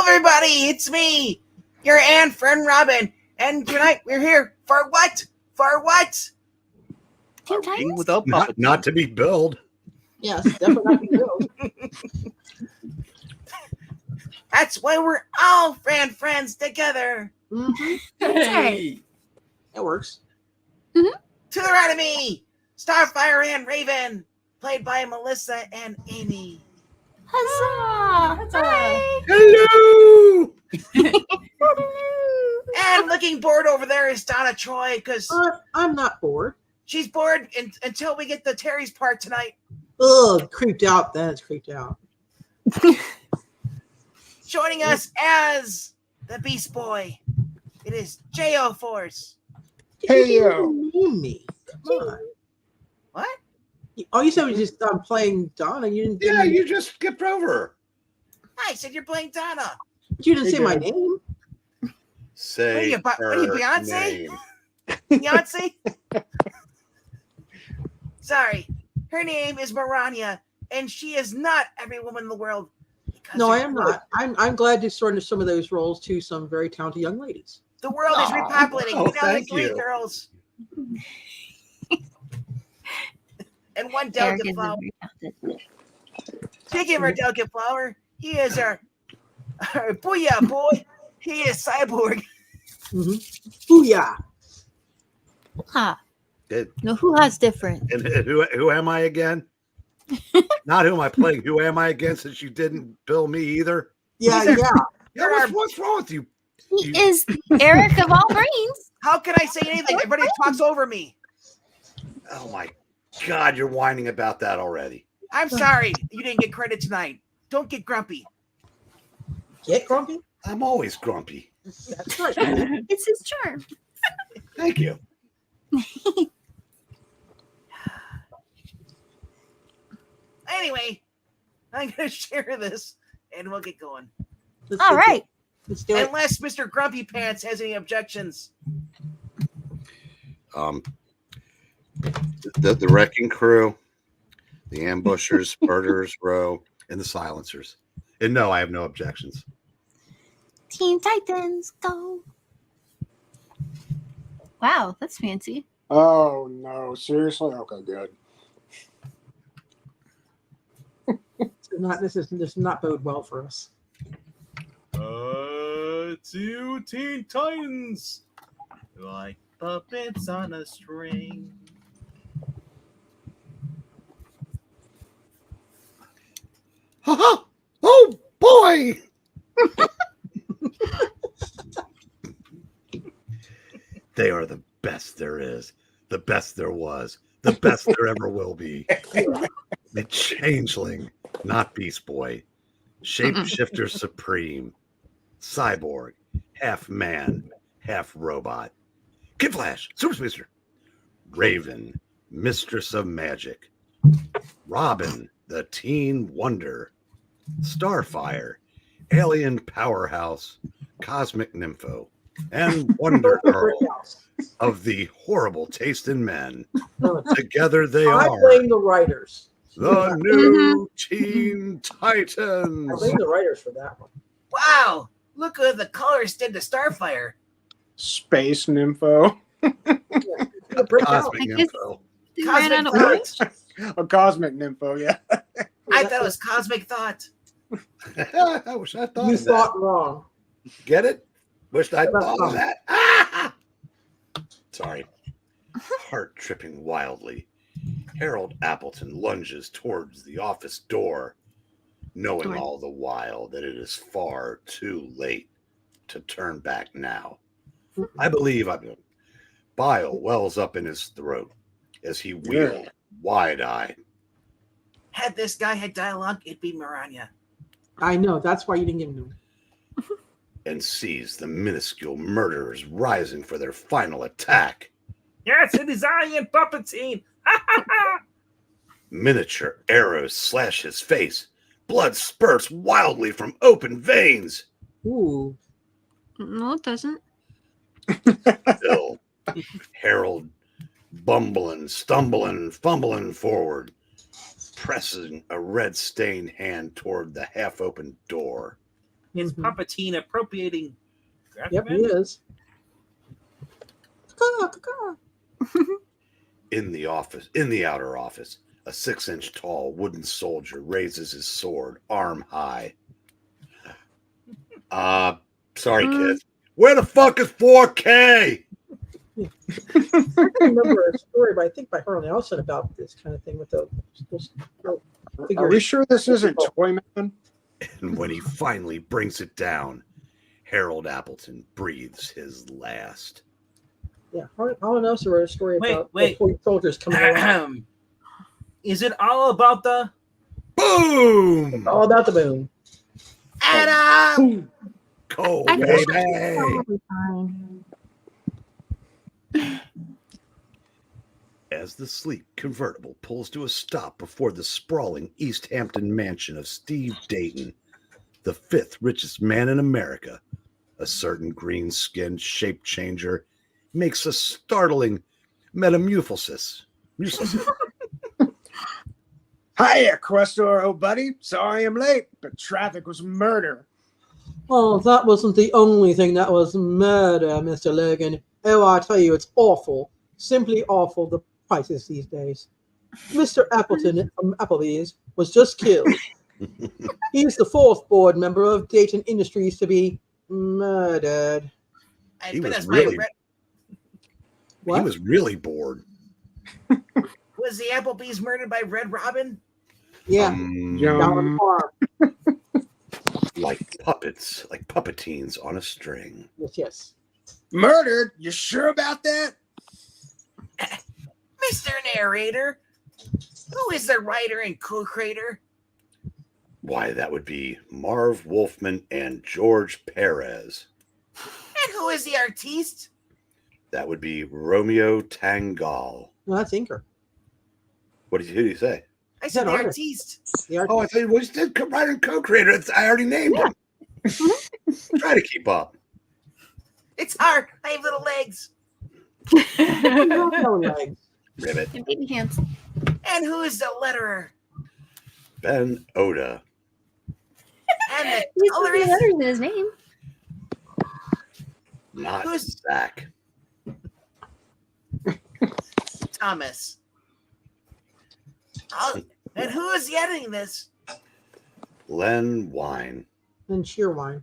everybody, it's me, your aunt friend Robin, and tonight we're here for what? For what? Teen Titans? Without not to be billed. Yes, definitely not billed. That's why we're all friends together. Mm-hmm. Hey. That works. To the right of me, Starfire and Raven, played by Melissa and Amy. Huzzah! Hi. Hello. And looking bored over there is Donna Troy, because I'm not bored. she's bored until we get the Terry's part tonight. Ugh, creeped out. Then it's creeped out. Joining us as the Beast Boy, it is J.O. Force. Hey, you name me. Come on. What? Oh, you said we just playing Donna. You didn't. Yeah, you just skipped over. I said you're playing Donna. You didn't say my name. Say What are you, Beyonce? name. Beyonce? Sorry. Her name is Maranya, and she is not every woman in the world. No, I am not. I'm glad to sort of some of those roles to some very talented young ladies. The world is repopulating. Oh, We now have thank 3 you. girls. And one delicate flower. Speaking of our delicate flower, he is our booyah boy. He is Cyborg. Mm-hmm. Booyah. Ha. It- No, who has different? And who am I again? Not who am I playing. Who am I again? Since you didn't bill me either. Yeah, These are- yeah. Yeah, what's wrong with you? He is the Eric of all brains. How can I say anything? Everybody talks over me. Oh my God, you're whining about that already. I'm sorry you didn't get credit tonight. Don't get grumpy. Get grumpy. I'm always grumpy. That's right. It's his charm. Thank you. Anyway, I'm going to share this and we'll get going. All right. Let's do it. Unless Mr. Grumpy Pants has any objections. The wrecking crew, the ambushers, murderers row, and the silencers. And no, I have no objections. Teen Titans, go. Wow, that's fancy. Oh no! Seriously? Okay, good. This does not bode well for us. To Teen Titans, like puppets on a string. Oh boy! They are the best there is, the best there was, the best there ever will be. The changeling, not Beast Boy, shapeshifter supreme, cyborg, half man, half robot, Kid Flash, Super Speedster, Raven, mistress of magic, Robin, the teen wonder, Starfire, alien powerhouse, cosmic nympho, and Wonder Girl of the horrible taste in men. Together they I are blame the writers. the new Teen Titans. I blame the writers for that one. Wow, look what the colors did to Starfire. Space nympho. The breakout. Cosmic I guess- nympho. They ran out of Cosmic orange. A cosmic nympho, yeah. I thought it was Cosmic Thought. I wish I thought You of that. thought wrong. Get it? Wished I That's thought of fine. that. Ah! Sorry. Heart tripping wildly. Harold Appleton lunges towards the office door, knowing all the while that it is far too late to turn back now. I believe bile wells up in his throat as he wheeled wide-eyed. Had this guy had dialogue, it'd be Maranya. I know. That's why you didn't give him. And sees the minuscule murderers rising for their final attack. Yes, it is I and Puppeteer. Miniature arrows slash his face. Blood spurts wildly from open veins. Ooh. No, it doesn't. Still, Harold bumbling, stumbling, fumbling forward, pressing a red-stained hand toward the half-open door. Is Mhm. Puppeteer appropriating graphic Yep, he men? is. Caw, caw, caw. In the outer office, a 6-inch tall wooden soldier raises his sword, arm high. Sorry, kids. Where the fuck is 4K? I remember a story, but I think by Harlan Ellison about this kind of thing with those Are figures. we sure this isn't Toyman? And when he finally brings it down, Harold Appleton breathes his last. Yeah, Harlan Ellison wrote a story Wait, about wait. the soldiers coming along. Is it all about the Boom! All about the boom. Adam? Go, I baby! Probably fine. As the sleek convertible pulls to a stop before the sprawling East Hampton mansion of Steve Dayton, the 5th richest man in America, a certain green-skinned shape changer makes a startling metamorphosis. Hiya, Questor, old buddy. Sorry I'm late, but traffic was murder. Oh, that wasn't the only thing that was murder, Mr. Logan. Oh, I tell you, it's awful. Simply awful, the prices these days. Mr. Appleton from Applebee's was just killed. He's the 4th board member of Dayton Industries to be murdered. He was As really- my What? He was really bored. was the Applebee's murdered by Red Robin? Yeah, Yum. down on the farm. Like puppets, like puppeteens on a string. Yes, yes. Murdered? You sure about that? Mr. Narrator, who is the writer and co-creator? Why, that would be Marv, Wolfman, and George Pérez. And who is the artiste? That would be Romeo Tanghal. No, that's Inker. Who did you say? I said the That artiste. The Oh, I thought you said writer and co-creator. I already named him. Try to keep up. It's hard. I have little legs. artist. Ribbit. And baby hands. And who is the letterer? Ben Oda. And the He's got colorist? letters in his name. Not Who's- Zach. Thomas. And who is editing this? Len Wine. And Cheerwine.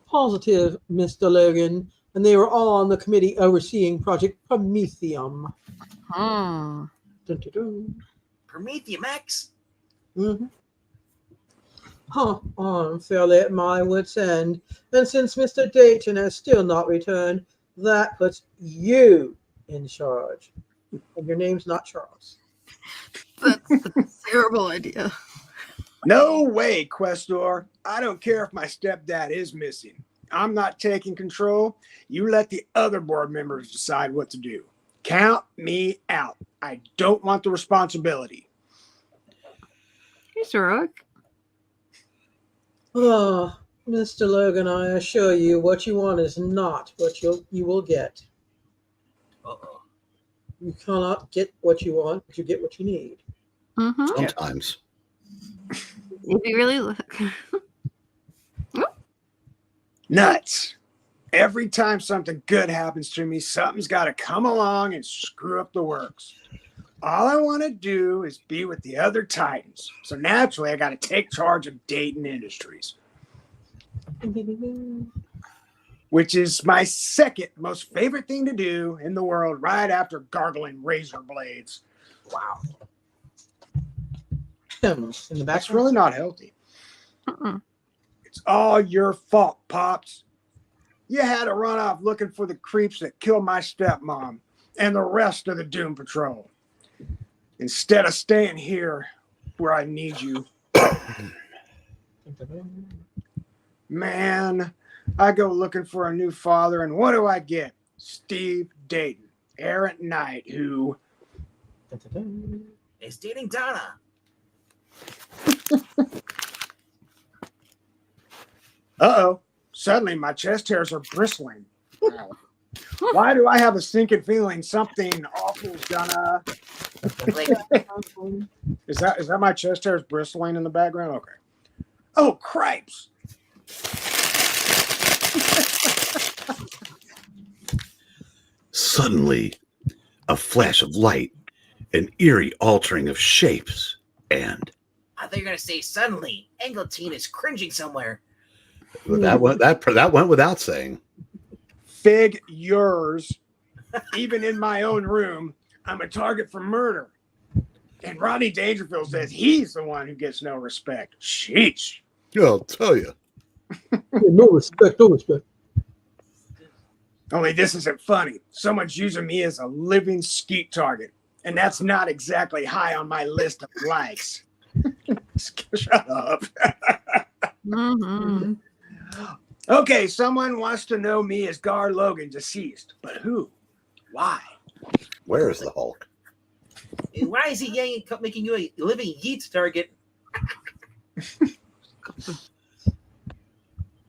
Positive, Mr. Logan. And they were all on the committee overseeing Project Promethium. Hmm. Dun, dun, dun. Promethium X? Mm-hmm. I'm fairly at my wit's end. And since Mr. Dayton has still not returned, that puts you in charge. And your name's not Charles. That's a terrible idea. No way, Questor. I don't care if my stepdad is missing. I'm not taking control. You let the other board members decide what to do. Count me out. I don't want the responsibility. He's heroic. Oh, Mr. Logan, I assure you, what you want is not what you will get. Uh-oh. You cannot get what you want, but you get what you need. Mm-hmm. Sometimes. If you really look. Nuts. Every time something good happens to me, something's got to come along and screw up the works. All I want to do is be with the other Titans. So naturally, I got to take charge of Dayton Industries, which is my second most favorite thing to do in the world, right after gargling razor blades. Wow. In the back. That's really not healthy. Mm-mm. It's all your fault, Pops. You had to run off looking for the creeps that killed my stepmom and the rest of the Doom Patrol, instead of staying here where I need you. Man, I go looking for a new father, and what do I get? Steve Dayton, errant knight who... Is dating Donna. Uh-oh. Suddenly my chest hairs are bristling. Why do I have a sinking feeling something awful's gonna... Like, Is that my chest hairs bristling in the background? Okay. Oh, cripes! Suddenly, a flash of light, an eerie altering of shapes, and I thought you were gonna say suddenly, Angleton is cringing somewhere. that went without saying. Fig yours. Even in my own room, I'm a target for murder. And Rodney Dangerfield says he's the one who gets no respect. Sheesh. Yeah, I'll tell you. No respect, no respect. Only this isn't funny. Someone's using me as a living skeet target. And that's not exactly high on my list of likes. Shut up. Mm-hmm. Okay, someone wants to know me as Gar Logan deceased. But who? Why? Where is the Hulk? And why is he making you a living yeet target?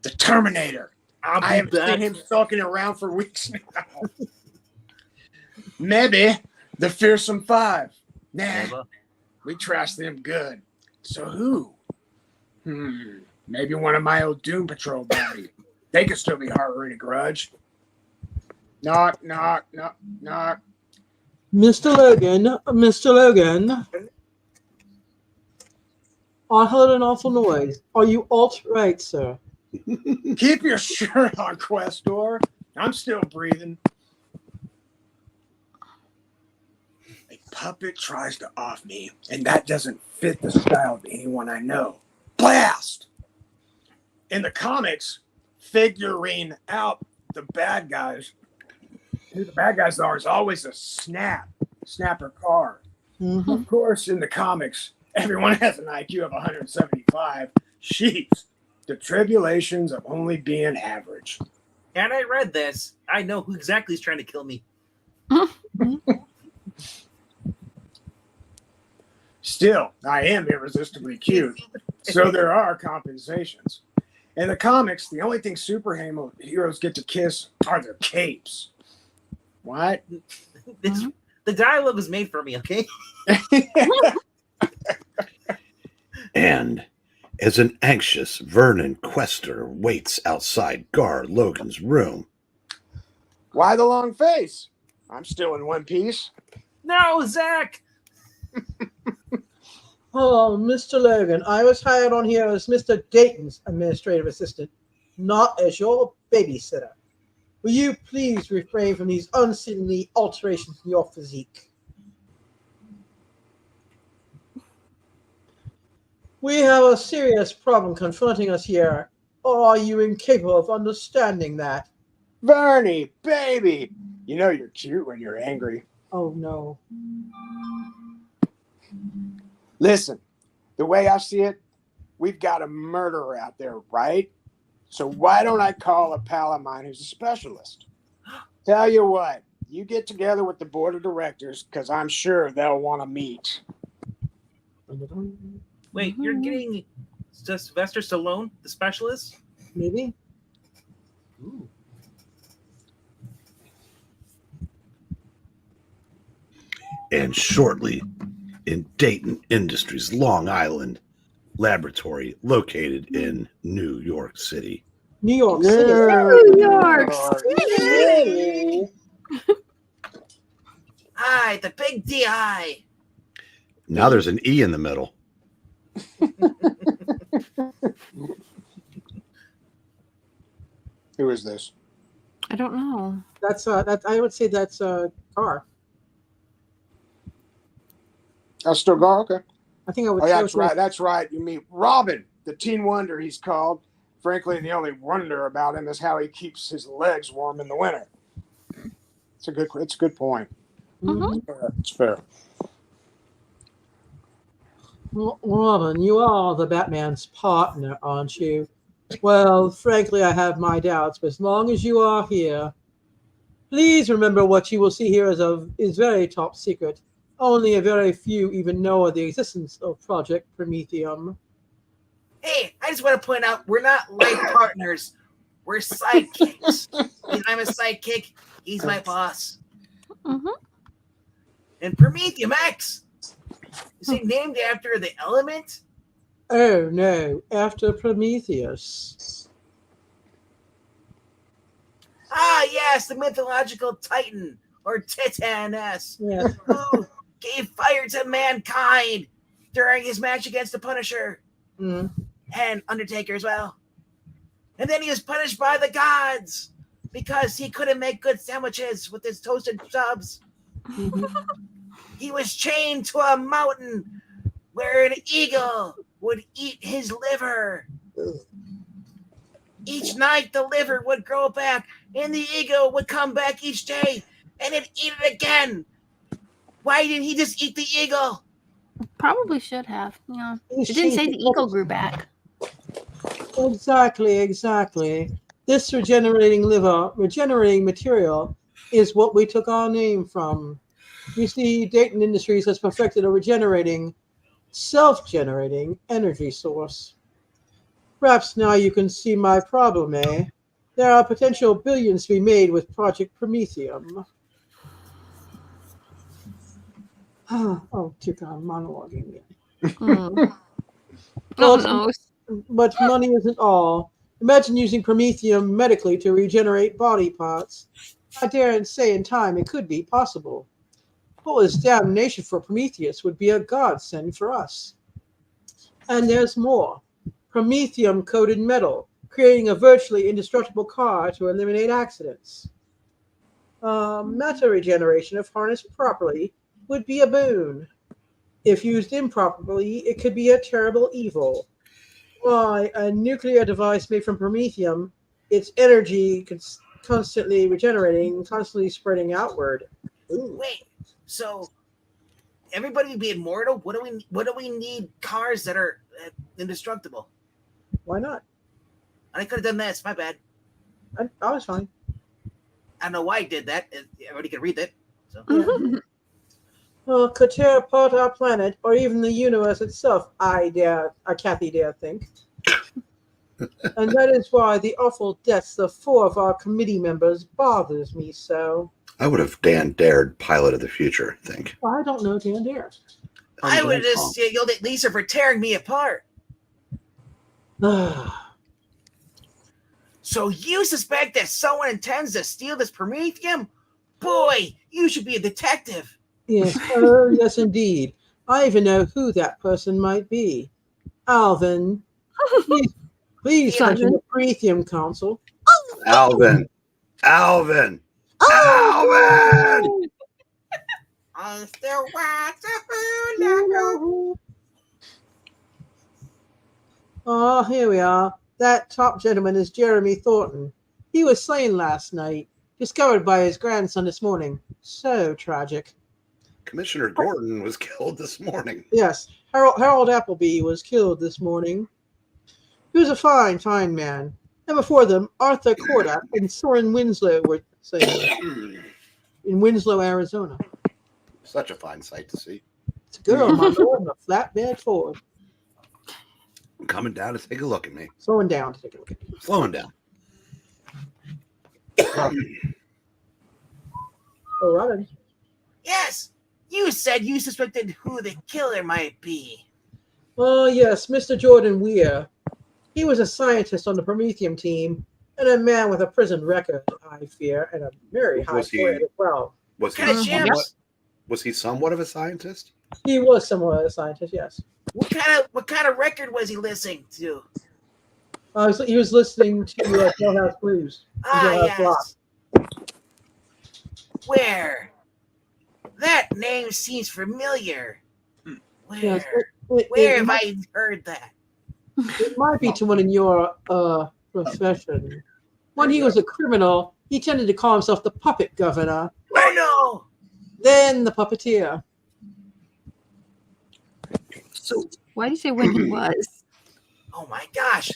The Terminator. I'll I be haven't back. seen him stalking around for weeks now. Maybe the Fearsome Five. Nah, Never. we trashed them good. So who? Maybe one of my old Doom Patrol buddies. They could still be harboring a grudge. Knock, knock, knock, knock. Mr. Logan. I heard an awful noise. Are you alt right, sir? Keep your shirt on, Questor. I'm still breathing. A puppet tries to off me, and that doesn't fit the style of anyone I know. Blast! In the comics, figurine out the bad guys. Who the bad guys are is always a snapper card. Mm-hmm. Of course, in the comics, everyone has an IQ of 175. Jeez, the tribulations of only being average. And I read this. I know who exactly is trying to kill me. Still, I am irresistibly cute, so there are compensations. In the comics, the only thing superheroes get to kiss are their capes. What? The dialogue was made for me, okay? And as an anxious Vernon Quester waits outside Gar Logan's room. Why the long face? I'm still in one piece. No, Zach! Oh, Mr. Logan, I was hired on here as Mr. Dayton's administrative assistant, not as your babysitter. Will you please refrain from these unseemly alterations in your physique? We have a serious problem confronting us here, or are you incapable of understanding that? Vernie, baby! You know you're cute when you're angry. Oh, no. Listen, the way I see it, we've got a murderer out there, right? So why don't I call a pal of mine who's a specialist? Tell you what, you get together with the board of directors because I'm sure they'll want to meet. Wait, you're getting Sylvester Stallone, the specialist? Maybe? Ooh. And shortly, in Dayton Industries Long Island laboratory located in New York City. New York City. New York City. Hi, the big DI. Now there's an E in the middle. Who is this? I don't know. That's I would say that's Gar. Oh, still Gar? Okay. I think I would Oh, say that's right. That's right. You meet Robin, the teen wonder he's called. Frankly, the only wonder about him is how he keeps his legs warm in the winter. It's a good point. Mhm. It's fair. Robin, you are the Batman's partner, aren't you? Well, frankly, I have my doubts, but as long as you are here, please remember what you will see here is very top secret. Only a very few even know of the existence of Project Promethium. Hey, I just want to point out we're not life partners. We're sidekicks. I'm a sidekick. He's my boss. Mhm. And Promethium X. Is he named after the element? Oh no, after Prometheus. Ah, yes, the mythological Titan, or Titaness, Yeah. who gave fire to mankind during his match against the Punisher Mm. and Undertaker as well. And then he was punished by the gods because he couldn't make good sandwiches with his toasted subs. Mhm. He was chained to a mountain where an eagle would eat his liver. Each night, the liver would grow back, and the eagle would come back each day, and it'd eat it again. Why didn't he just eat the eagle? Probably should have. Yeah. He's It didn't say changed the eagle grew back. Exactly. This regenerating material is what we took our name from. You see, Dayton Industries has perfected a self-generating energy source. Perhaps now you can see my problem, eh? There are potential billions to be made with Project Promethium. Oh, dear God, I'm monologuing again. Mm. Well, Oh no. But money isn't all. Imagine using Promethium medically to regenerate body parts. I dare say in time it could be possible. All this damnation for Prometheus would be a godsend for us. And there's more. Promethium-coated metal, creating a virtually indestructible car to eliminate accidents. Matter regeneration, if harnessed properly, would be a boon. If used improperly, it could be a terrible evil. Why, a nuclear device made from Promethium, its energy constantly regenerating, constantly spreading outward. Ooh. Wait, so everybody would be immortal? What do we need cars that are indestructible? Why not? I could have done this. My bad. I was fine. I don't know why I did that. Everybody can read it. So. Yeah. Well, could tear apart our planet or even the universe itself, Kathy dare think. And that is why the awful deaths of 4 of our committee members bothers me so. I would have dared Pilot of the Future, I think. Well, I don't know Dan Dare. I would have just yelled at Lisa for tearing me apart. So you suspect that someone intends to steal this Promethium? Boy, you should be a detective. Yes, oh, yes, indeed. I even know who that person might be. Alvin. Please mention the Promethium Council. Alvin. Alvin. Alvin! I still want Oh, here we are. That top gentleman is Jeremy Thornton. He was slain last night, discovered by his grandson this morning. So tragic. Commissioner Gordon was killed this morning. Yes, Harold Appleby was killed this morning. He was a fine, fine man. And before them, Arthur Kordak and Soren Winslow were slain in Winslow, Arizona. Such a fine sight to see. It's a girl, my lord, in a flatbed Ford. Coming down to take a look at me. Slowing down to take a look at you. Slowing down. Oh, right. Yes, you said you suspected who the killer might be. Oh, yes, Mr. Jordan Weir. He was a scientist on the Promethium team and a man with a prison record, I fear, and a very high grade as well. Was he somewhat of a scientist? He was somewhat of a scientist, yes. What kind of record was he listening to? He was listening to Jailhouse Blues. Yes. Where? That name seems familiar. Where? Yes, Where have I heard that? It might be someone in your profession. When he was a criminal, he tended to call himself the Puppet Governor. Oh no! Then the Puppeteer. So why do you say when he was? Oh my gosh,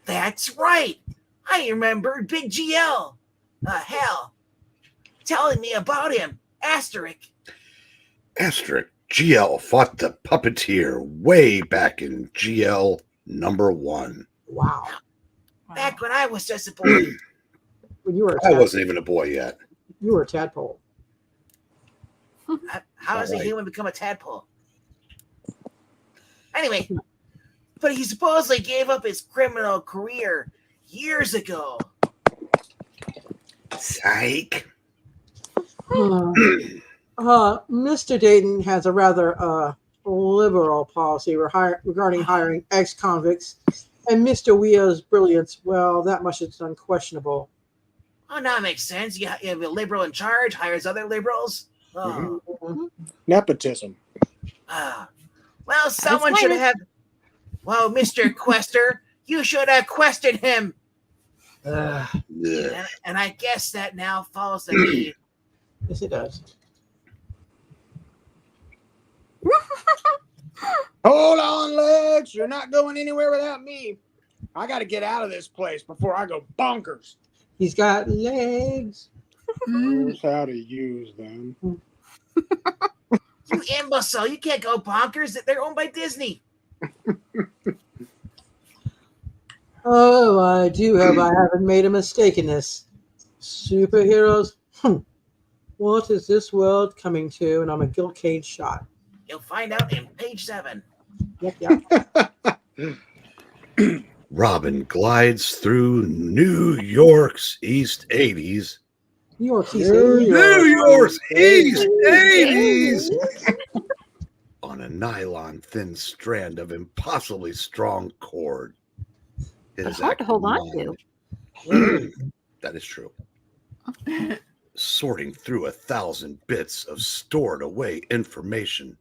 that's right. I remember Big GL. Hell, telling me about him. Asterisk. GL fought the Puppeteer way back in GL #1. Wow. Back when I was just a boy. When you were I wasn't even a boy yet. You were a tadpole. How does a Right. human become a tadpole? Anyway, but he supposedly gave up his criminal career years ago. Psych. Mr. Dayton has a rather liberal policy regarding hiring ex-convicts, and Mr. Weo's brilliance, well, that much is unquestionable. Oh, now it makes sense. You have a liberal in charge, hires other liberals. Oh. Nepotism. Well, someone should have. Well, Mr. Quester, you should have questioned him. Yeah. And I guess that now falls to me. Yes, it does. Hold on, Legs. You're not going anywhere without me. I got to get out of this place before I go bonkers. He's got legs. Knows how to use them. You imbecile! You can't go bonkers. They're owned by Disney. Oh, I do hope I haven't made a mistake in this. Superheroes? What is this world coming to? And I'm a guilt cage shot. You'll find out in page 7. Yep. Robin glides through New York's East 80s. New York, New New York's East 80s! On a nylon thin strand of impossibly strong cord. It's hard to hold on to. That is true. Sorting through 1,000 bits of stored away information.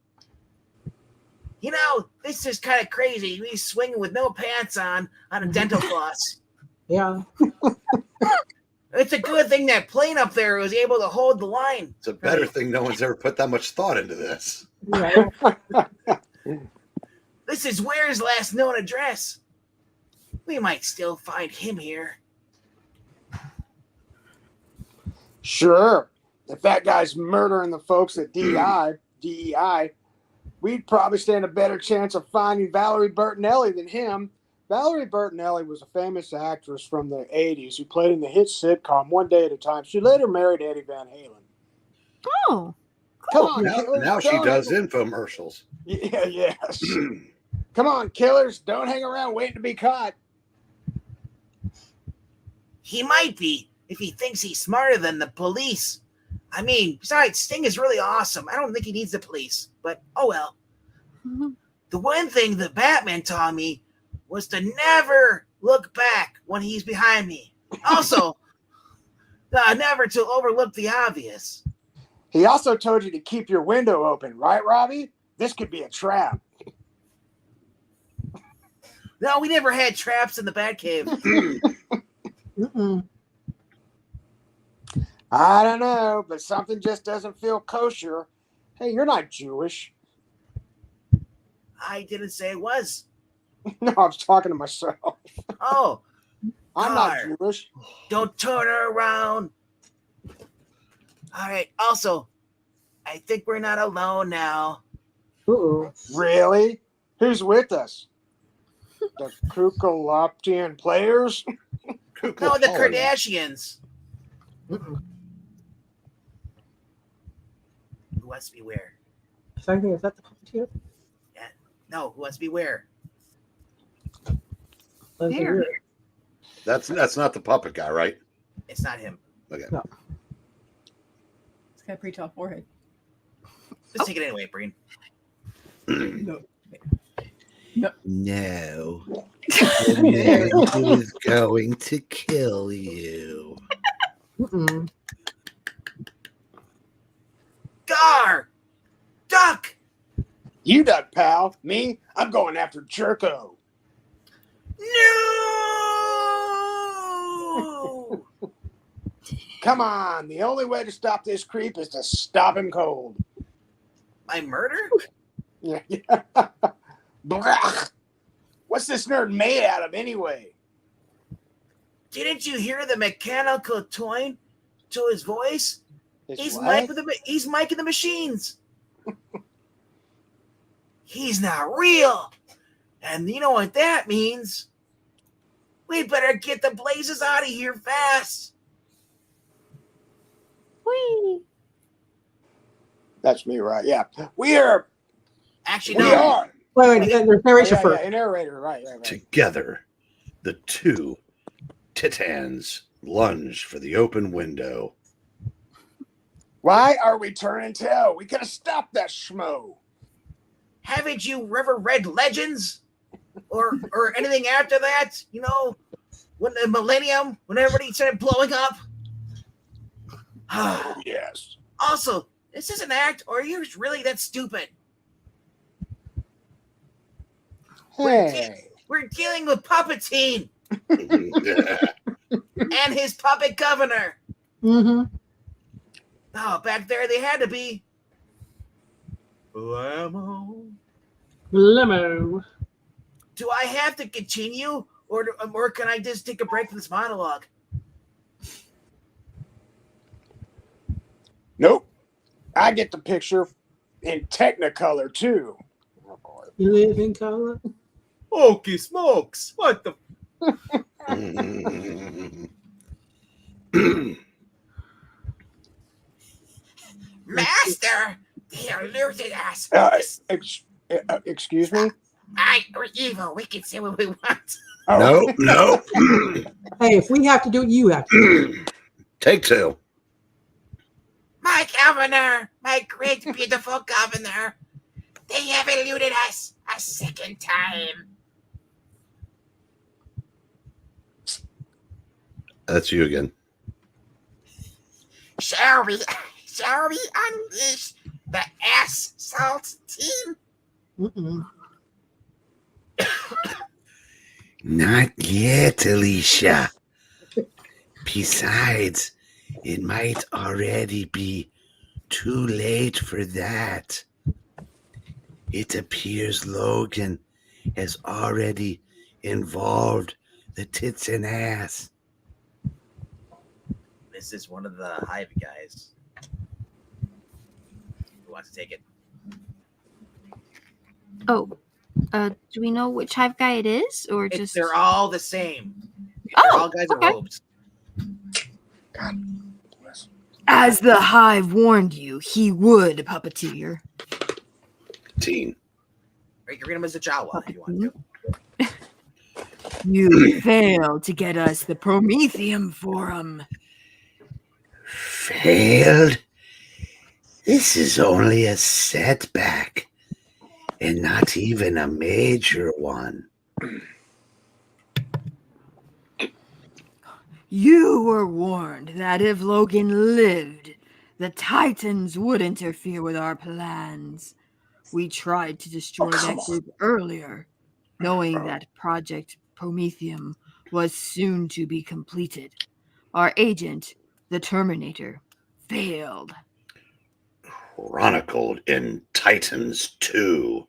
You know, this is kind of crazy. He's swinging with no pants on a dental floss. Yeah. It's a good thing that plane up there was able to hold the line. It's a better thing no one's ever put that much thought into this. Yeah. This is Ware's last known address. We might still find him here. Sure. If that guy's murdering the folks at DEI, we'd probably stand a better chance of finding Valerie Bertinelli than him. Valerie Bertinelli was a famous actress from the 80s who played in the hit sitcom One Day at a Time. She later married Eddie Van Halen. Oh, Come on, Now, killers, now she don't does hang- infomercials. Yeah, yes. Come on, killers. Don't hang around waiting to be caught. He might be if he thinks he's smarter than the police. I mean, besides, Sting is really awesome. I don't think he needs the police, but oh well. The one thing that Batman taught me was to never look back when he's behind me. Also, never to overlook the obvious. He also told you to keep your window open, right, Robbie? This could be a trap. No, we never had traps in the Batcave. I don't know, but something just doesn't feel kosher. Hey, you're not Jewish. I didn't say it was. No, I was talking to myself. Oh, I'm not Jewish. don't turn her around. All right. Also, I think we're not alone now. Uh-oh. Really? Who's with us? The Kukuloptian players? No, the Kardashians. Uh-oh. Who wants to be where? Same thing. Is that the puppeteer? No, who wants to be where? There. That's not the puppet guy, right? It's not him. Okay. No. It's got a pretty tall forehead. Let's take it anyway, Breen. No. No. Who is going to kill you? Mm-mm. Gar! Duck! You duck, pal. Me? I'm going after Jerko. No! Come on. The only way to stop this creep is to stop him cold. My murder? Yeah. Blah. What's this nerd made out of anyway? Didn't you hear the mechanical tone to his voice? He's what? miking the machines. He's not real. And you know what that means? We better get the blazes out of here fast. Whee! That's me, right? Yeah. We are. Actually, We no. are. Wait, the narration Yeah, first. yeah, narrator, right. Together, the two Titans lunge for the open window. Why are we turning tail? We could have stopped that schmo. Haven't you ever read Legends? Or anything after that? You know, when the Millennium, when everybody started blowing up? Oh, yes. Also, is this an act, or are you really that stupid? Hey. We're dealing with Puppeteer and his puppet governor. Mm-hmm. Oh, back there they had to be. Blammo. Limo. Do I have to continue, or can I just take a break from this monologue? Nope. I get the picture in Technicolor, too. Oh, boy. You live in color. Hokey smokes. What the? Master, they eluded us. Excuse me? We're evil. We can say what we want. Oh. No. Hey, if we have to do it, you have to. Take two. My governor, my great beautiful governor, they have eluded us a second time. That's you again. Shall we unleash the assault team? Mm-mm. Not yet, Alicia. Besides, it might already be too late for that. It appears Logan has already involved the tits and ass. This is one of the Hive guys. Who wants to take it? Oh, do we know which Hive guy it is, or just? They're all the same. Oh, They're all guys in okay. robes. As the Hive warned you, he would, Puppeteer. Teen. Or you can read them as a Jawa if you want to. You failed to get us the Promethium Forum. Failed? This is only a setback, and not even a major one. You were warned that if Logan lived, the Titans would interfere with our plans. We tried to destroy that group earlier, knowing that Project Promethium was soon to be completed. Our agent, the Terminator, failed. Chronicled in Titans 2,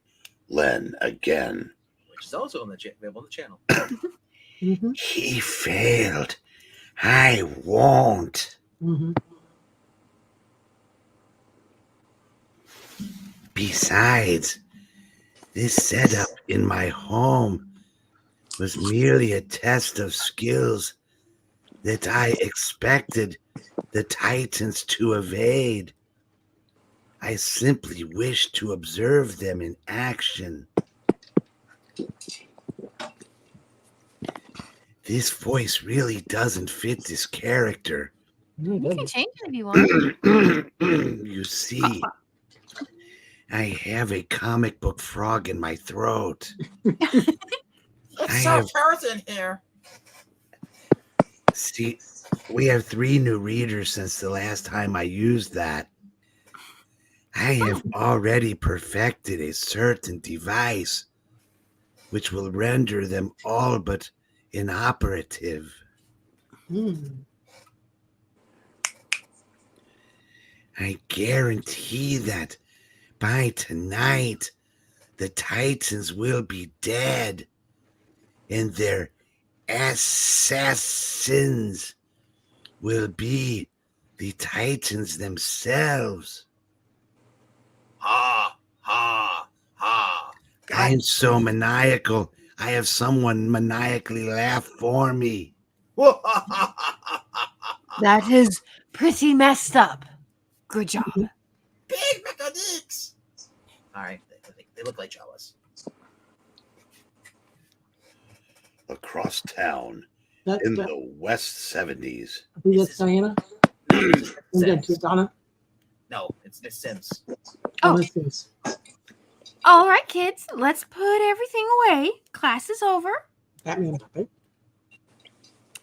Len again. Which is also on the available on the channel. Mm-hmm. He failed. I won't. Mm-hmm. Besides, this setup in my home was merely a test of skills that I expected the Titans to evade. I simply wished to observe them in action. This voice really doesn't fit this character. You can change it if you want. You see, I have a comic book frog in my throat. It's so frozen here. See, we have 3 new readers since the last time I used that. I have already perfected a certain device which will render them all but inoperative. Mm. I guarantee that by tonight, the Titans will be dead, and their assassins will be the Titans themselves. Ha, ha, ha. I'm so maniacal, I have someone maniacally laugh for me. That is pretty messed up. Good job. Big mechanics. All right, they look like Jawas. Across town That's in the, the West 70s. that's Diana. And then to Donna. No, it's Sims. Oh. Nonsense. All right, kids, let's put everything away. Class is over. Batman puppet.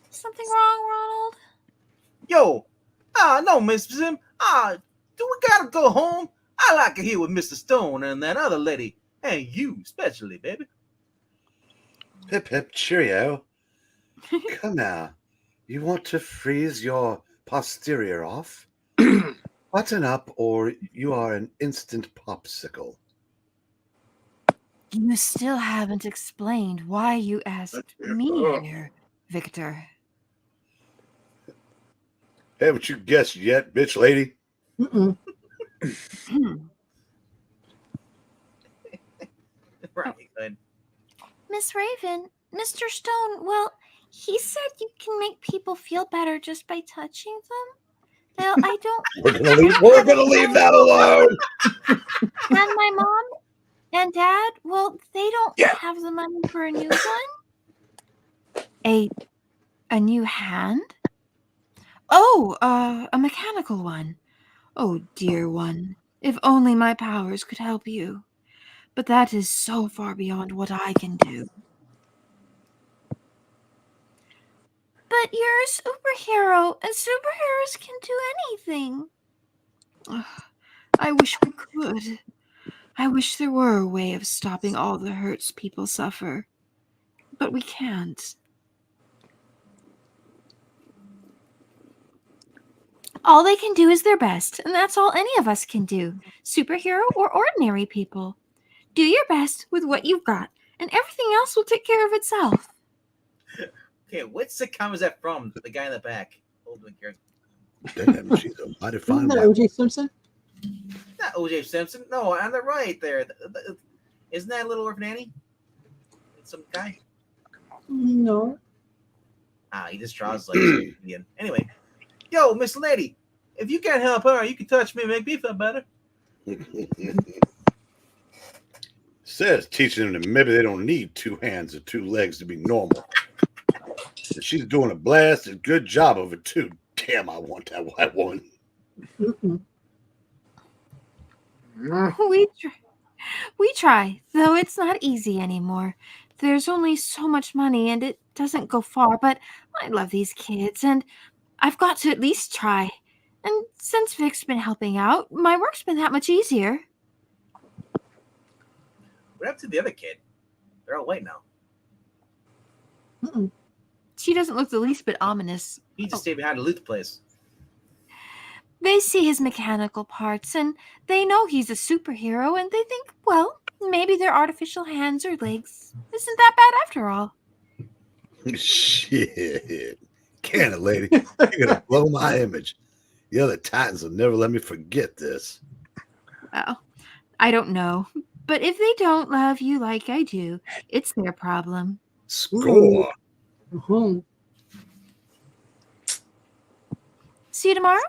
Something wrong, Ronald? Yo, no, Miss Sim. Do we gotta go home? I like it here with Mr. Stone and that other lady, and you especially, baby. Hip hip cheerio. Come now. You want to freeze your posterior off? Button up or you are an instant popsicle. You still haven't explained why you asked me here, Victor. Haven't you guessed yet, bitch lady? Mm-mm. Right, good. Miss Raven, Mr. Stone, well, he said you can make people feel better just by touching them. Well, I don't. We're gonna leave that alone. And my mom and dad, well, they don't Yeah. have the money for a new one. A new hand? Oh, a mechanical one. Oh, dear one. If only my powers could help you. But that is so far beyond what I can do. But you're a superhero, and superheroes can do anything. Ugh, I wish we could. I wish there were a way of stopping all the hurts people suffer. But we can't. All they can do is their best, and that's all any of us can do, superhero or ordinary people. Do your best with what you've got, and everything else will take care of itself. Okay, what sitcom is that from? The guy in the back. Oldman character. Damn, she's a mighty Isn't fine that wife. O.J. Simpson? Not O.J. Simpson. No, on the right there. Isn't that Little Orphan Annie? Some guy? No. He just draws like Ian. Anyway. Yo, Miss Lady, if you can't help her, you can touch me and make me feel better. Says teaching them that maybe they don't need 2 hands or 2 legs to be normal. And she's doing a blasted good job of it too. Damn, I want that white one. Mm-mm. We try, though it's not easy anymore. There's only so much money, and it doesn't go far, but I love these kids, and I've got to at least try. And since Vic's been helping out, my work's been that much easier. What happened to the other kid? They're all white now. Mm-mm. She doesn't look the least bit ominous. He just stayed behind the loot place. They see his mechanical parts, and they know he's a superhero, and they think, well, maybe their artificial hands or legs isn't that bad after all. Shit. Can it, lady? You're gonna blow my image. The other Titans will never let me forget this. Well, I don't know. But if they don't love you like I do, it's their problem. Score. Uh-huh. See you tomorrow?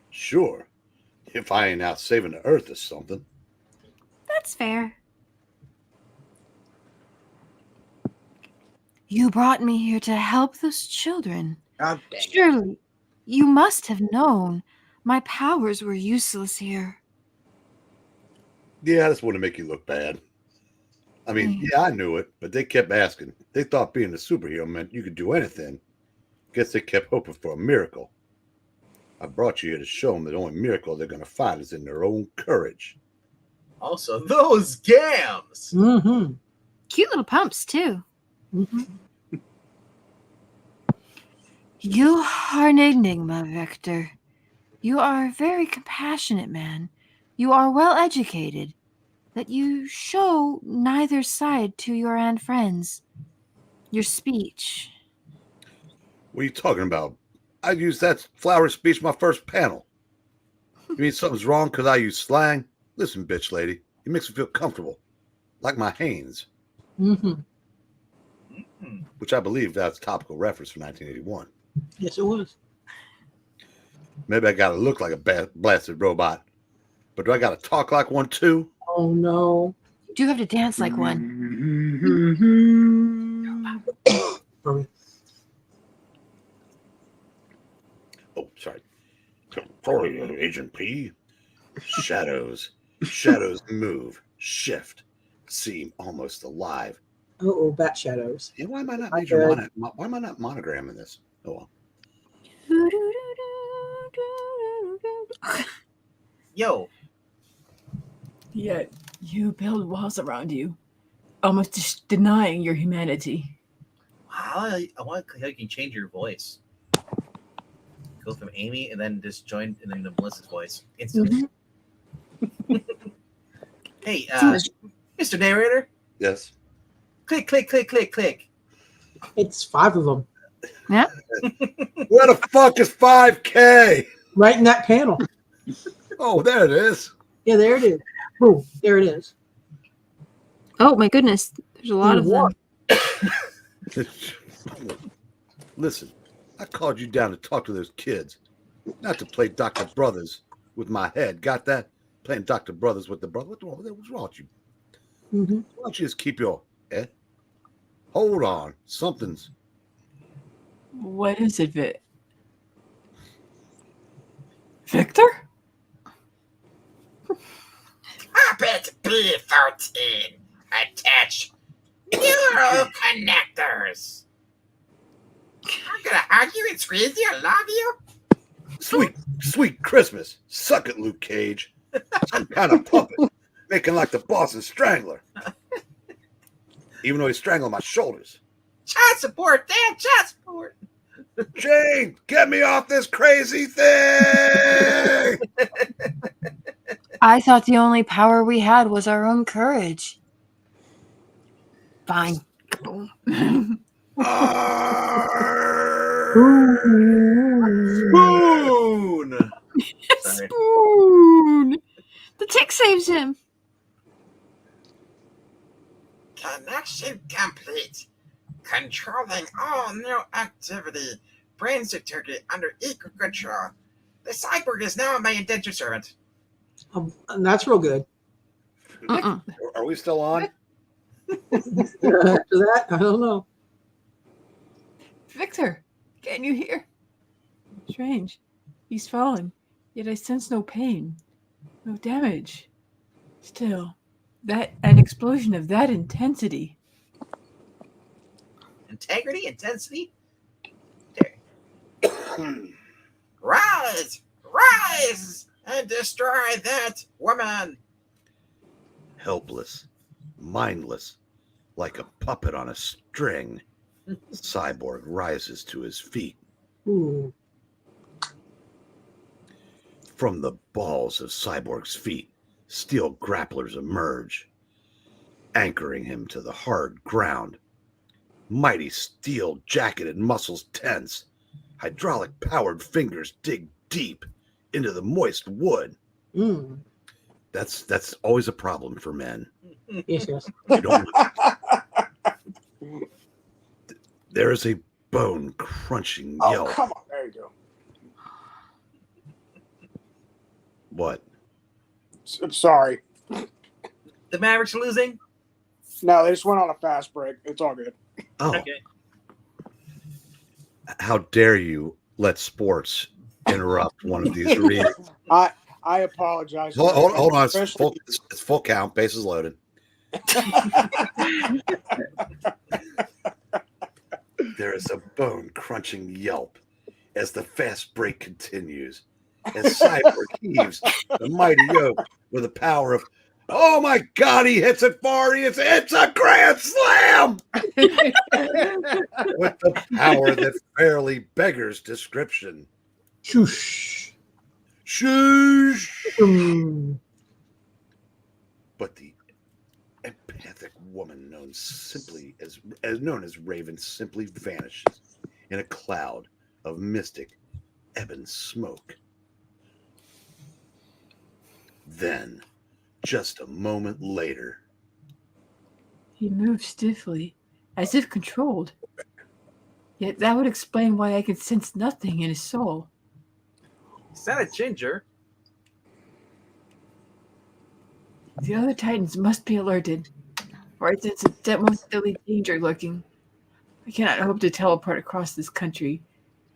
Sure. If I ain't out saving the earth or something. That's fair. You brought me here to help those children. God dang it. Surely, you must have known my powers were useless here. Yeah, I just want to make you look bad. I mean, yeah, I knew it, but they kept asking. They thought being a superhero meant you could do anything. Guess they kept hoping for a miracle. I brought you here to show them that the only miracle they're going to find is in their own courage. Also, those gams. Mm-hmm. Cute little pumps, too. Mm-hmm. You are an enigma, Victor. You are a very compassionate man. You are well educated. That you show neither side to your and friends. Your speech. What are you talking about? I used that flowery speech my first panel. You mean something's wrong because I use slang? Listen, bitch lady, it makes me feel comfortable. Like my Hanes. Mm-hmm. Which I believe that's a topical reference from 1981. Yes, it was. Maybe I gotta look like a blasted robot, But do I got to talk like one too? Oh no. You do have to dance like one. Hurry. Oh, sorry. Sorry, Agent P. Shadows move, shift, seem almost alive. Oh, bat shadows. And why am I not I major could. why am I not monogramming this? Oh well. Yo, Yet you build walls around you, almost just denying your humanity. I want how you can change your voice. Go from Amy and then just join and then the Melissa's voice instantly. Hey, Mr. Narrator, Yes. click, click, click, click, click. It's 5 of them. Yeah. Where the fuck is 5K? Right in that panel. Oh, there it is. Yeah, there it is. Boom. There it is. Oh my goodness, there's a lot of them. Listen, I called you down to talk to those kids, not to play Dr. Brothers with my head. Got that? Playing Dr. Brothers with the brother. What's wrong with you? Mm-hmm. Why don't you just keep your Hold on. Something's. What is it, Victor? Puppet B13. Attach neural connectors. I'm gonna hug you and squeeze you. I love you. Sweet Christmas. Suck it, Luke Cage. Some kind of puppet. Making like the Boston Strangler. Even though he's strangling my shoulders. Child support, damn child support. Jane, get me off this crazy thing! I thought the only power we had was our own courage. Fine. Spoon. Sorry. Spoon. The tick saves him. Connection complete. Controlling all new activity. Brain circuit under equal control. The cyborg is now my indentured servant. And that's real good. Uh-uh. Are we still on? After that, I don't know. Victor, can you hear? Strange. He's fallen, yet I sense no pain, no damage. Still, an explosion of that intensity. Integrity, intensity. Rise! Rise! And destroy that woman! Helpless, mindless, like a puppet on a string, Cyborg rises to his feet. Ooh. From the balls of Cyborg's feet, steel grapplers emerge, anchoring him to the hard ground. Mighty steel jacketed muscles tense, hydraulic-powered fingers dig deep into the moist wood. Mm. That's always a problem for men. Yes, yes. You don't There is a bone-crunching yelp. Oh, come on. There you go. What? I'm sorry. The Mavericks are losing? No, they just went on a fast break. It's all good. Oh, Okay. how dare you let sports interrupt one of these readings? I apologize. Hold on. Especially- It's full count. Bases loaded. There is a bone-crunching yelp as the fast break continues. As Cyborg heaves the mighty yoke with the power of, oh my God, he hits it far. It's a grand slam with the power that fairly beggars description. Shoosh. Shoosh. Mm. But the empathic woman known simply as known as Raven simply vanishes in a cloud of mystic ebon smoke. Then, just a moment later, He moved stiffly, as if controlled. Yet that would explain why I could sense nothing in his soul. Is that a ginger? The other Titans must be alerted, for I sense a most deadly danger lurking. I cannot hope to teleport across this country.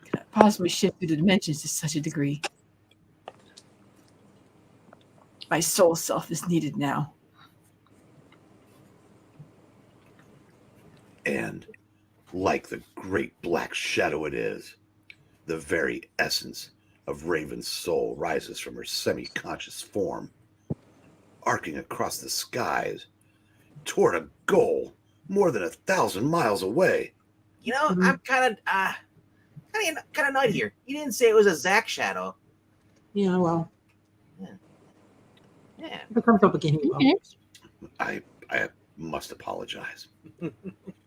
I cannot possibly shift through the dimensions to such a degree. My soul self is needed now. And like the great black shadow it is, the very essence of Raven's soul rises from her semi-conscious form, arcing across the skies toward a goal more than 1,000 miles away. You know, I'm kind of annoyed here. You didn't say it was a Zack shadow. Yeah, well, Yeah. if it comes up again, he will. I must apologize.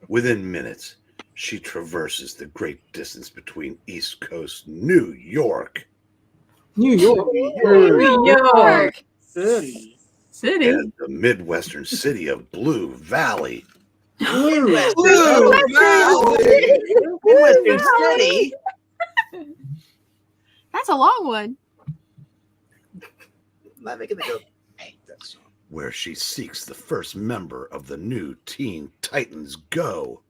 Within minutes, she traverses the great distance between East Coast New York New York. New York City. City. and the Midwestern city of Blue Valley. Midwestern City. That's a long one. I'm not making the joke. Hey, that's Where she seeks the first member of the new Teen Titans Go.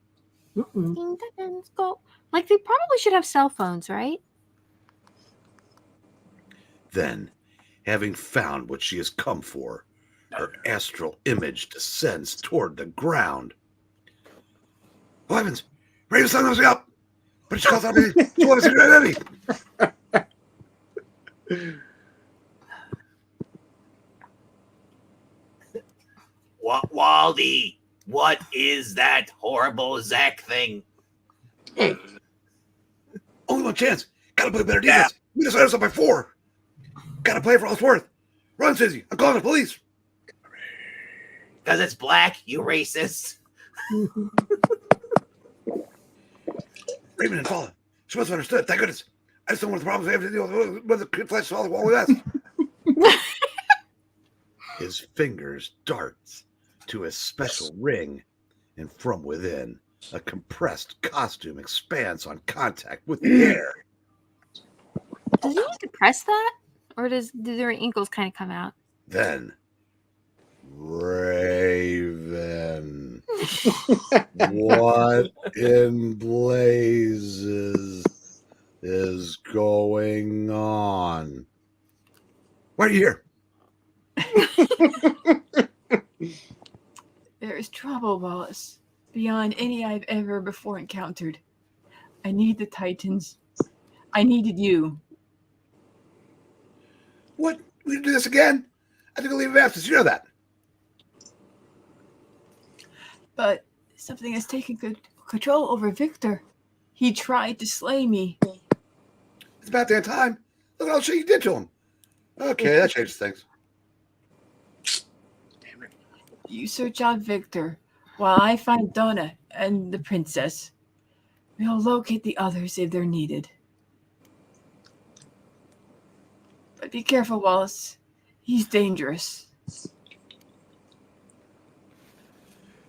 Mm-mm. Teen Titans Go. Like, they probably should have cell phones, right? Then, having found what she has come for, her astral image descends toward the ground. Oh heavens! Raven's sun knows me up! But she calls out me! She wants to get ready! Waldy, what is that horrible Zack thing? Only one chance! Gotta play better defense! We decided us up by 4! Gotta play for all it's worth! Run, Sizzy! I'm calling the police! Because it's black, you racist. Raven and Fallen. She must have understood. Thank goodness. I just don't want the problems we have to deal with when the kid flashes all the wall with us. His fingers darts to a special ring, and from within, a compressed costume expands on contact with the air. Does he need to press that? Or do their ankles kind of come out? Then, Raven. What in blazes is going on? Why are you here? There is trouble, Wallace, beyond any I've ever before encountered. I need the Titans. I needed you. What? We do this again? I think I'll leave absence. You know that. But something has taken control over Victor. He tried to slay me. It's about that time. Look at all the shit you did to him. Okay, that changes things. You search out Victor while I find Donna and the princess. We'll locate the others if they're needed. But be careful, Wallace. He's dangerous.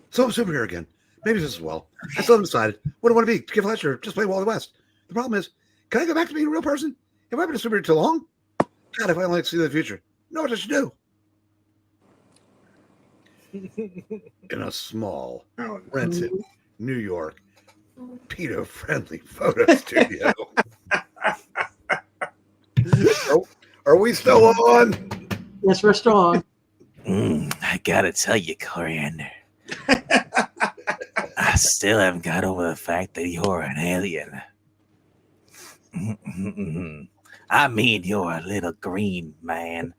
So I'm superhero again. Maybe this as well. I still haven't decided what I want to be. Give Fletcher, just play Wally West. The problem is, can I go back to being a real person? Have I been a superhero too long? God, if I only see the future. Know what I should do. In a small, rented New York, pedo-friendly photo studio. Are we still on? Yes, we're strong. I gotta tell you, Coriander. I still haven't got over the fact that you're an alien. I mean, you're a little green man.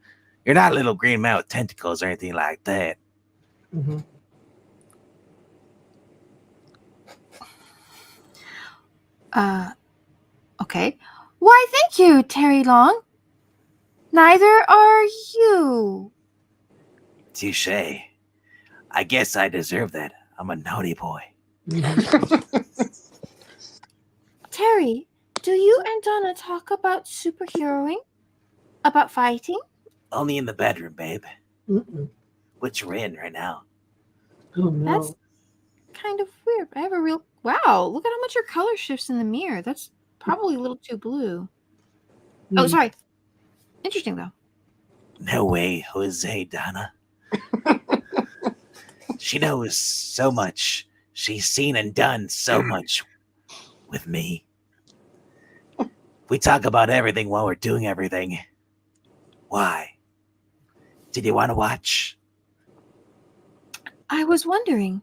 You're not a little green man with tentacles or anything like that. Mm-hmm. Okay. Why, thank you, Terry Long. Neither are you. Touche. I guess I deserve that. I'm a naughty boy. Terry, do you and Donna talk about superheroing? About fighting? Only in the bedroom, babe. Mm-mm. Which we're in right now. Oh no. That's kind of weird. I have a real... Wow, look at how much your color shifts in the mirror. That's probably a little too blue. Oh, sorry. Interesting, though. No way, Jose, Donna. She knows so much. She's seen and done so much with me. We talk about everything while we're doing everything. Why? Did you want to watch? I was wondering,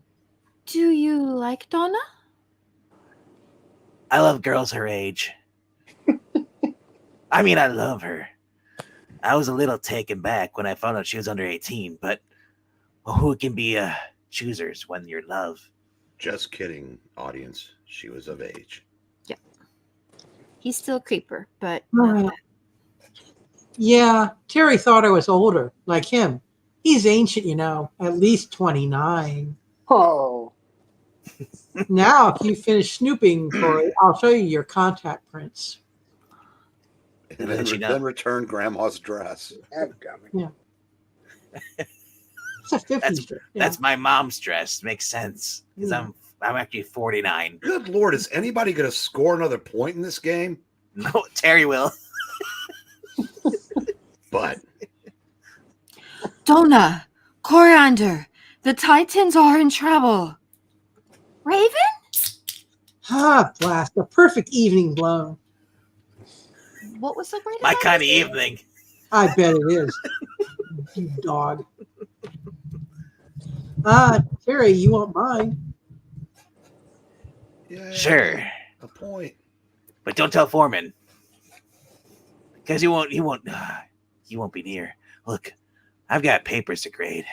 do you like Donna? I love girls her age. I mean, I love her. I was a little taken back when I found out she was under 18, but who can be choosers when you're love? Just kidding, audience. She was of age. Yeah. He's still a creeper, but Yeah, Terry thought I was older, like him. He's ancient, at least 29. Oh. Now, if you finish snooping, Corey, I'll show you your contact prints. And Let you know. then return Grandma's dress. Yeah. It's a 50s dress. Yeah. That's my mom's dress. Makes sense because I'm actually 49. Good Lord, is anybody going to score another point in this game? No, Terry will. But Donna, Coriander, the Titans are in trouble. Raven? Ah, blast. A perfect evening blown. What was the great My about kind of it? evening. I bet it is. You dog. Terry, you won't mind. yeah, Sure, a point. but don't tell Foreman because you won't be near. Look, I've got papers to grade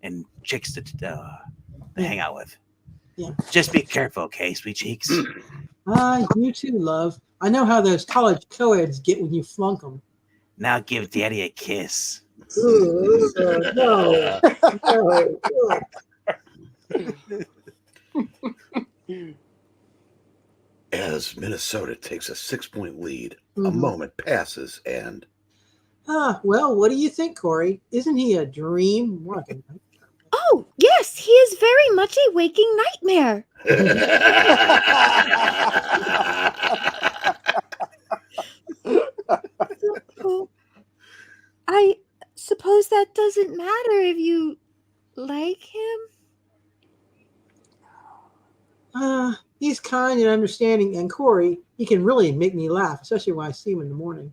and chicks to hang out with. Yeah. Just be careful, okay, sweet cheeks? You too, love. I know how those college co-eds get when you flunk them. Now give Daddy a kiss. No. As Minnesota takes a 6-point lead, a moment passes and... Well, what do you think, Corey? Isn't he a dream? What a night. Oh, yes, he is very much a waking nightmare. So, I suppose that doesn't matter if you like him. He's kind and understanding, and Corey, he can really make me laugh, especially when I see him in the morning.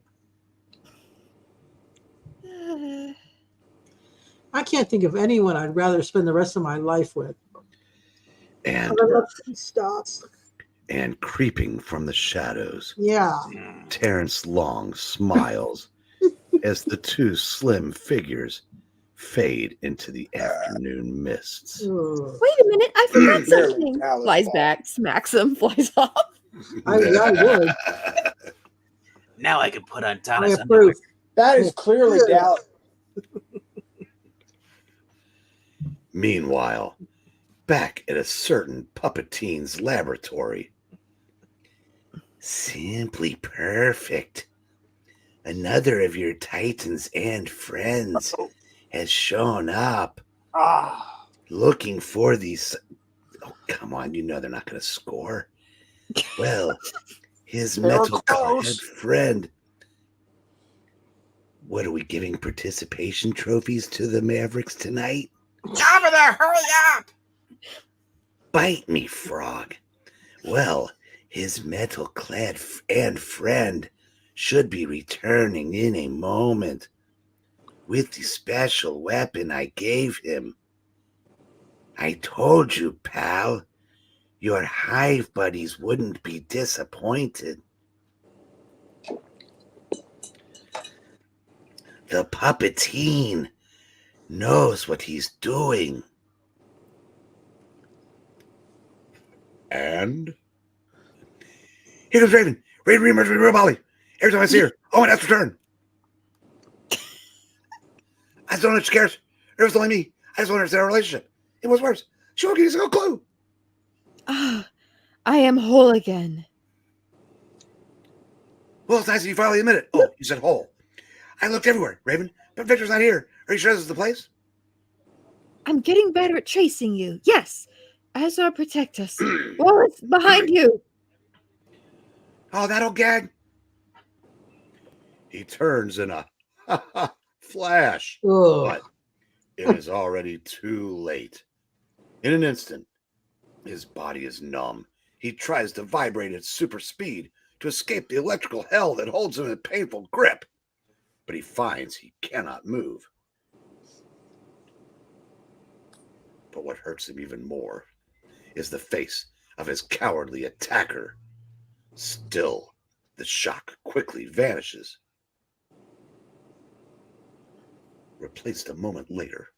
I can't think of anyone I'd rather spend the rest of my life with. And Stop. And creeping from the shadows, Yeah. Terrence Long smiles as the two slim figures fade into the afternoon mists. Wait a minute, I forgot something. Flies back, smacks him, flies off. I would. Now I can put on I Donna's approve. That is clearly Dallas. Meanwhile, back at a certain Puppeteen's laboratory. Simply perfect. Another of your Titans and friends has shown up. Looking for these... Oh, come on, they're not going to score. Well, his metal-clad friend... What are we giving participation trophies to the Mavericks tonight? Over there, hurry up! Bite me, frog. Well, his metal-clad and friend should be returning in a moment with the special weapon I gave him. I told you, pal, your hive buddies wouldn't be disappointed. The Puppeteer knows what he's doing. And? Here comes Raven. Raven reminds me of Molly. Every time I see her, oh, that's return. I don't know if she cares. It was only me. I just want her to our relationship. It was worse. She won't give us a clue. Ah, I am whole again. Well, it's nice that you finally admit it. Oh, you said whole. I looked everywhere, Raven, but Victor's not here. Are you sure this is the place? I'm getting better at tracing you. Yes, Azar, protect us. Wallace, behind you. Oh, that old gag. He turns in a flash. Ugh. But It is already too late. In an instant, his body is numb. He tries to vibrate at super speed to escape the electrical hell that holds him in a painful grip, but he finds he cannot move. But what hurts him even more is the face of his cowardly attacker. Still, the shock quickly vanishes, replaced a moment later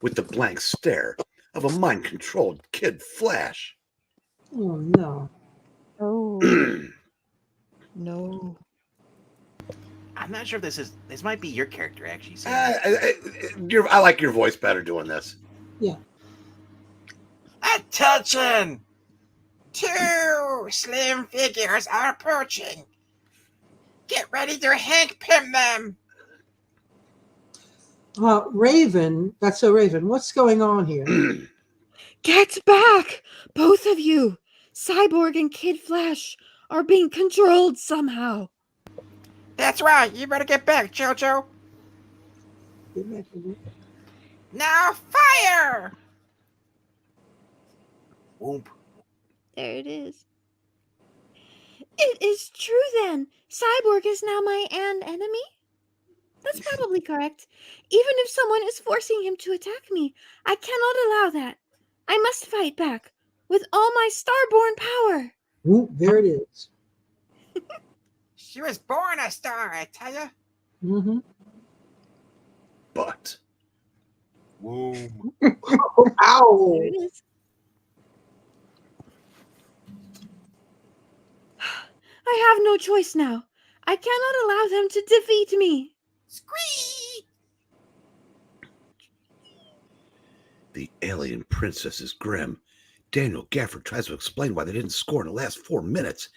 with the blank stare of a mind-controlled Kid Flash. Oh no. Oh, no. I'm not sure if this might be your character actually. Sam. I like your voice better doing this. Yeah. Attention! 2 slim figures are approaching. Get ready to Hank Pym them. Raven, that's so Raven, what's going on here? Get back! Both of you! Cyborg and Kid Flash are being controlled somehow. That's right. You better get back, Jojo. Now fire! Whoop. There it is. It is true then. Cyborg is now my enemy? That's probably correct. Even if someone is forcing him to attack me, I cannot allow that. I must fight back with all my starborn power. Ooh, there it is. She was born a star, I tell you. Mm-hmm. But Ow! There it is. I have no choice now. I cannot allow them to defeat me. Squeak! the alien princess is grim. Daniel Gafford tries to explain why they didn't score in the last 4 minutes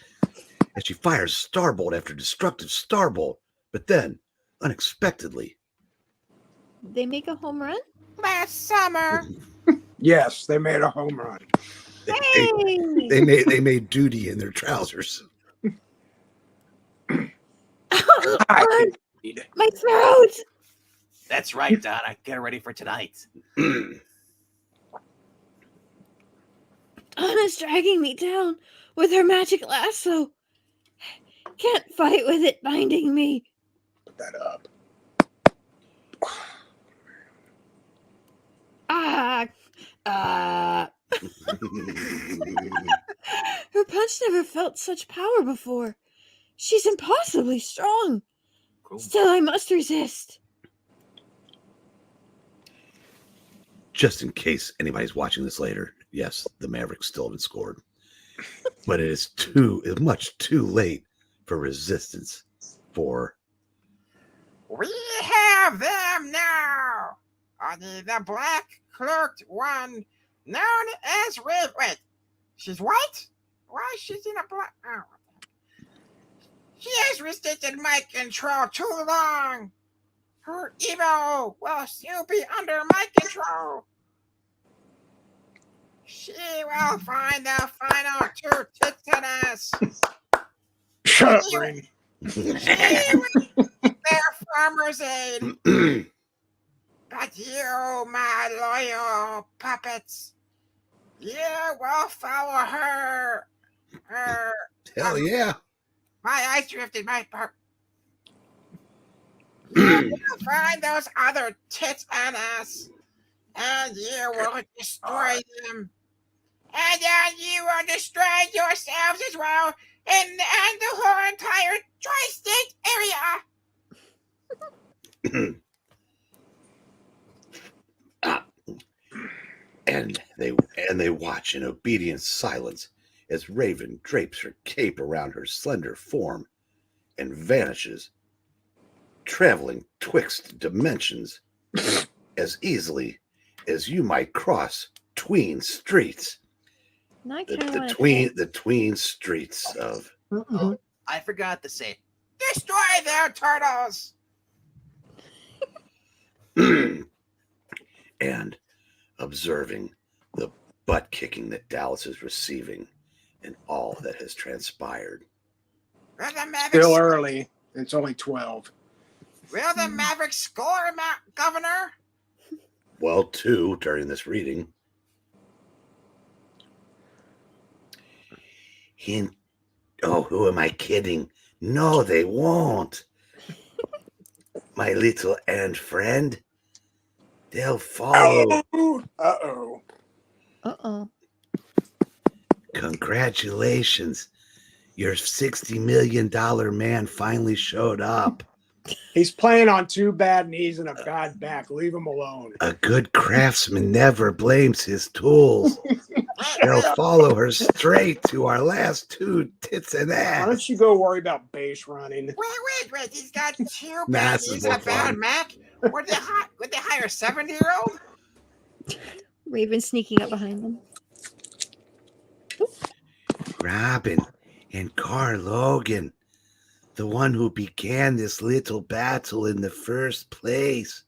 as she fires Starbolt after destructive Starbolt, but then, unexpectedly, They make a home run? Last summer. Yes, they made a home run. Hey! they made duty in their trousers. I My throat! That's right, Donna. Get ready for tonight. Donna's dragging me down with her magic lasso. Can't fight with it binding me. put that up. Her punch never felt such power before. She's impossibly strong. Cool. Still, I must resist. Just in case anybody's watching this later, yes, the Mavericks still haven't scored. But it's much too late for resistance for... We have them now. Only the black cloaked one known as Red. Wait, she's white? Why is she in a black? Oh. She has resisted my control too long. Her evil will soon be under my control. She will find the final two titanes. Shut up, Rain. She will be their farmer's aid. But you, my loyal puppets, you will follow her. Hell yeah. My eyes drifted. My part. You will find those other tits and ass, and you will destroy them. And then you will destroy yourselves as well, and the whole entire tri-state area. And they watch in obedient silence as Raven drapes her cape around her slender form and vanishes, traveling twixt dimensions as easily as you might cross tween streets. The tween streets of... Oh, I forgot to say. Destroy their turtles. And observing the butt kicking that Dallas is receiving and all that has transpired. Will the Mavericks, Still early. It's only 12. will the Mavericks score, Governor? Well, 2 during this reading. Who am I kidding? No, they won't. My little ant friend. They'll follow. Uh-oh. Uh-oh. Congratulations. Your $60 million man finally showed up. He's playing on 2 bad knees and a bad back. Leave him alone. A good craftsman never blames his tools. They'll follow her straight to our last 2 tits and Why ass. don't you go worry about base running? Wait. He's got 2 Mass bad is knees more about fun. Mac. Would they hire a 70-year-old? Raven sneaking up behind them. Robin and Carl Logan, the one who began this little battle in the first place.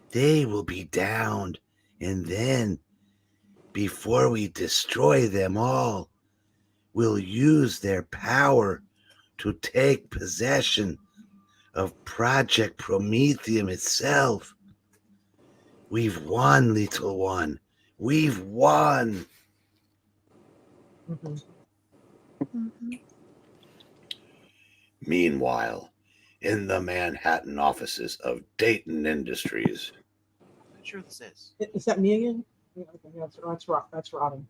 They will be downed, and then, before we destroy them all, we'll use their power to take possession of Project Promethium itself. We've won, little one. We've won. Mhm. Mm-hmm. Meanwhile, in the Manhattan offices of Dayton Industries. I'm sure this is. Is that me again? Yeah, okay, that's Robin.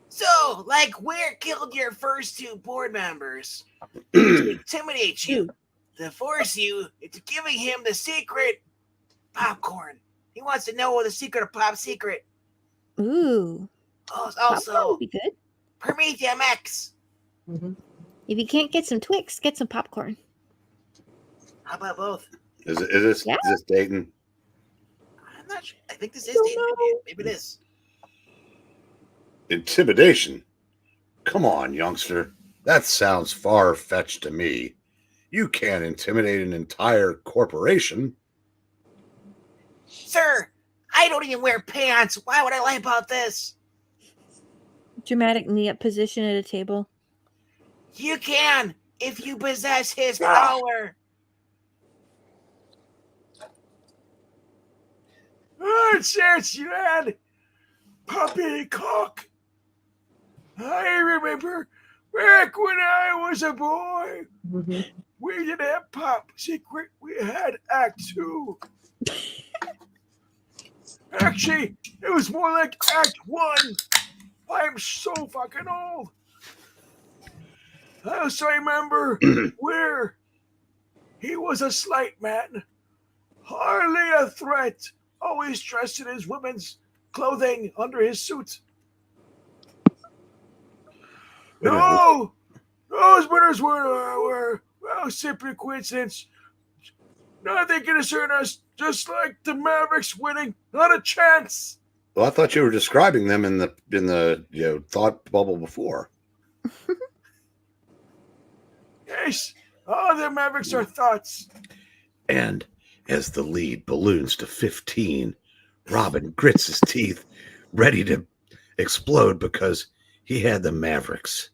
So, where killed your first 2 board members to intimidate you, to force you into giving him the secret popcorn. He wants to know the secret of Pop Secret. Ooh. Also, Popcorn would be good. Promethium X. Mm-hmm. If you can't get some Twix, get some popcorn. How about both? Is this Dayton? I'm not sure. I think this is Dayton. Maybe it is. Intimidation? Come on, youngster. That sounds far-fetched to me. You can't intimidate an entire corporation. Sir, I don't even wear pants. Why would I lie about this? Dramatic knee-up position at a table. You can, if you possess his power. Since you had poppycock. I remember back when I was a boy, Mm-hmm. we didn't have Pop Secret, we had Act 2. Actually, it was more like Act 1. I'm so fucking old. I also remember where he was a slight man, hardly a threat, always dressed in his women's clothing under his suit. No, those winners were simply coincidence. Nothing can concern us, just like the Mavericks winning, not a chance. Well, I thought you were describing them in the thought bubble before. Yes, all the Mavericks are thoughts. And as the lead balloons to 15, Robin grits his teeth, ready to explode because he had the Mavericks.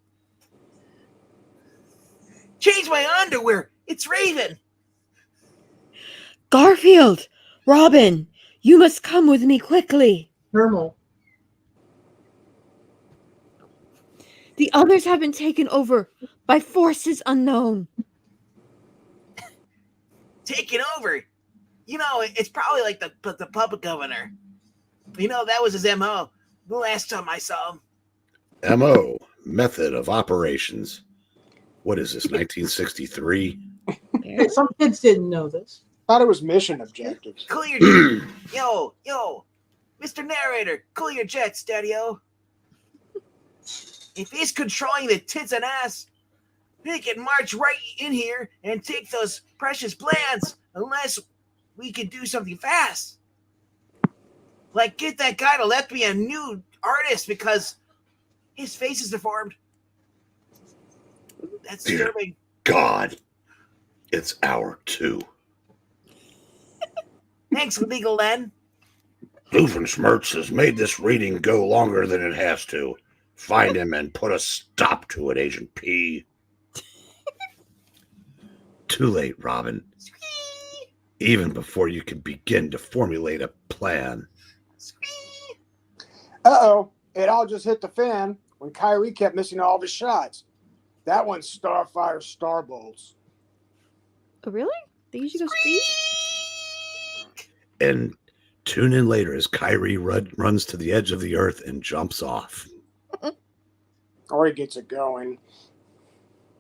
Change my underwear. It's Raven. Garfield! Robin! You must come with me quickly. Thermal. The others have been taken over by forces unknown. Taken over. You know, it's probably like the puppet governor. You know, that was his MO. The last time I saw him. MO, method of operations. What is this, 1963? Hey, some kids didn't know this. Thought it was mission objectives. Cool your yo, Mr. Narrator, cool your jets, Daddy-o. If he's controlling the tits and ass, he can march right in here and take those precious plans unless we can do something fast. Like get that guy to let me a new artist because his face is deformed. That's disturbing. God, it's hour 2. Thanks, Legal Len. Doofenshmirtz has made this reading go longer than it has to. Find him and put a stop to it, Agent P. Too late, Robin. even before you can begin to formulate a plan. Uh-oh. It all just hit the fan when Kyrie kept missing all of his shots. That one's Starfire Starbolts. Oh, really? They usually go scream? And tune in later as Kyrie runs to the edge of the earth and jumps off. Or he gets it going.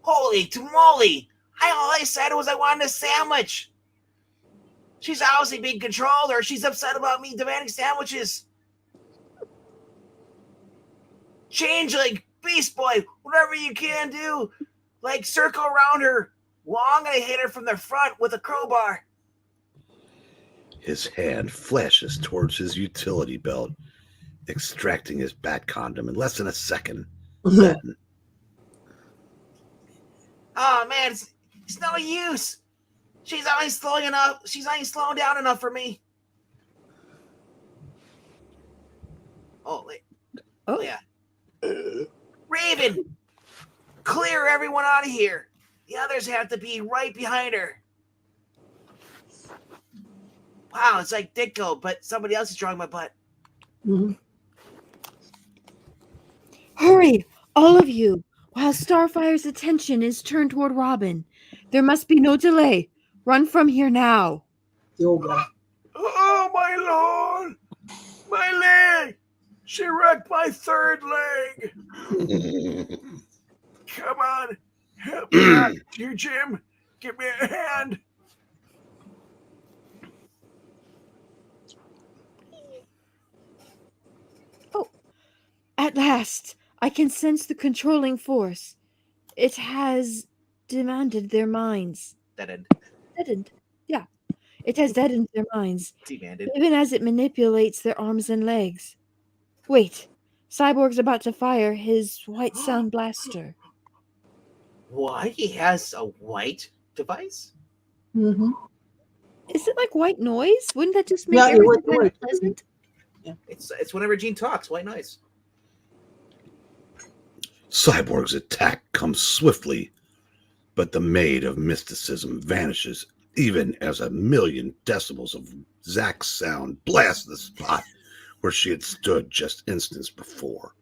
Holy tamale! All I said was I wanted a sandwich. She's obviously being controlled, or she's upset about me demanding sandwiches. Changeling, Beast Boy, whatever you can do. Like, circle around her. Well, I'm going to hit her from the front with a crowbar. His hand flashes towards his utility belt, extracting his bat condom in less than a second. Then, Oh, man, it's no use. She's not even slowing down enough for me. Oh, wait. Oh, yeah. Raven, clear everyone out of here. The others have to be right behind her. Wow, it's like Ditko, but somebody else is drawing my butt. Mm-hmm. Hurry, all of you, while Starfire's attention is turned toward Robin. There must be no delay. Run from here now. The old guy. Oh, my lord! My leg! She wrecked my third leg! Come on, help me out, you Jim. Give me a hand. Oh, at last, I can sense the controlling force. It has demanded their minds. Deadened. Deadened. Yeah. It has deadened their minds, Demanded. even as it manipulates their arms and legs. Wait, Cyborg's about to fire his white sound blaster. What? He has a white device? Mm-hmm. Is it like white noise? Wouldn't that just make Yeah, everything white kind of noise. pleasant? It's whenever Gene talks. White noise. Cyborg's attack comes swiftly, but the maid of mysticism vanishes even as a million decibels of Zack's sound blast the spot where she had stood just instants before.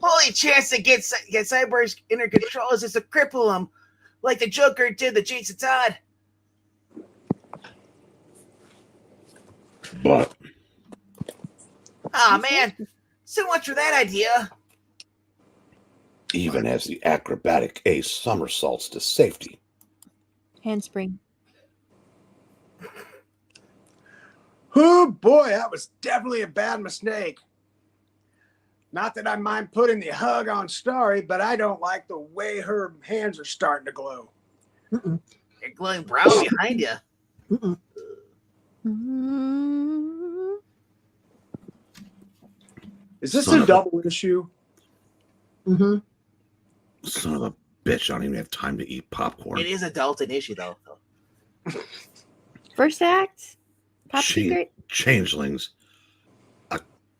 Only chance to get Cyborg's inner control is to cripple him, like the Joker did to Jason Todd. But Oh man, so much for that idea. even as the acrobatic ace somersaults to safety, Handspring. Oh boy, that was definitely a bad mistake. Not that I mind putting the hug on Starry, but I don't like the way her hands are starting to glow. Mm-mm. You're glowing brown behind you. Mm-mm. Mm-hmm. Is this Son a of a- double issue? Mm-hmm. son of a bitch, I don't even have time to eat popcorn. It is adult an issue though. First act? Top She- secret? Changelings,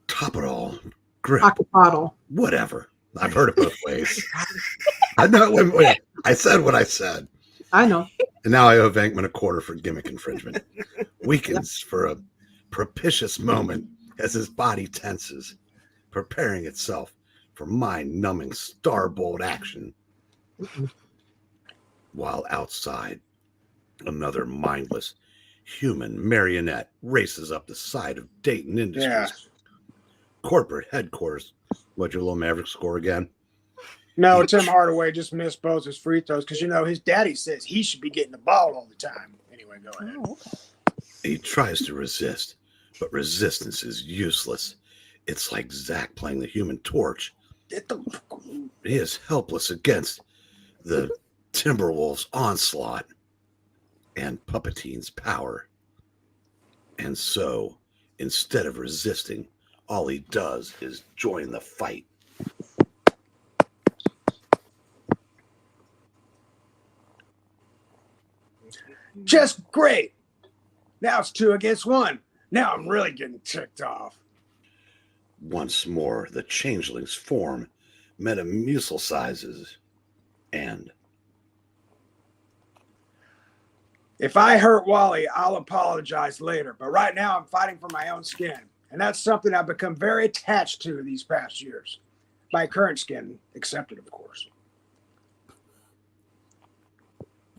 top it all, grip, Acapado. whatever. I've heard it both ways. I know. Wait, I said what I said. I know. And now I owe Venkman a quarter for gimmick infringement. Weakens for a propitious moment as his body tenses, preparing itself for mind-numbing starbolt action. While outside, another mindless human marionette races up the side of Dayton Industries. Corporate headquarters. What'd your little Maverick score again? No, Tim Hardaway just missed both his free throws because, his daddy says he should be getting the ball all the time. Anyway, go ahead. Oh, okay. He tries to resist, but resistance is useless. It's like Zack playing the Human Torch. He is helpless against the Timberwolves' onslaught and Puppeteer's power. And so, instead of resisting, all he does is join the fight. Just great. Now it's 2 against 1. Now I'm really getting ticked off. Once more, the changelings form, metamucil and If I hurt Wally, I'll apologize later. But right now, I'm fighting for my own skin. And that's something I've become very attached to these past years. My current skin accepted, of course.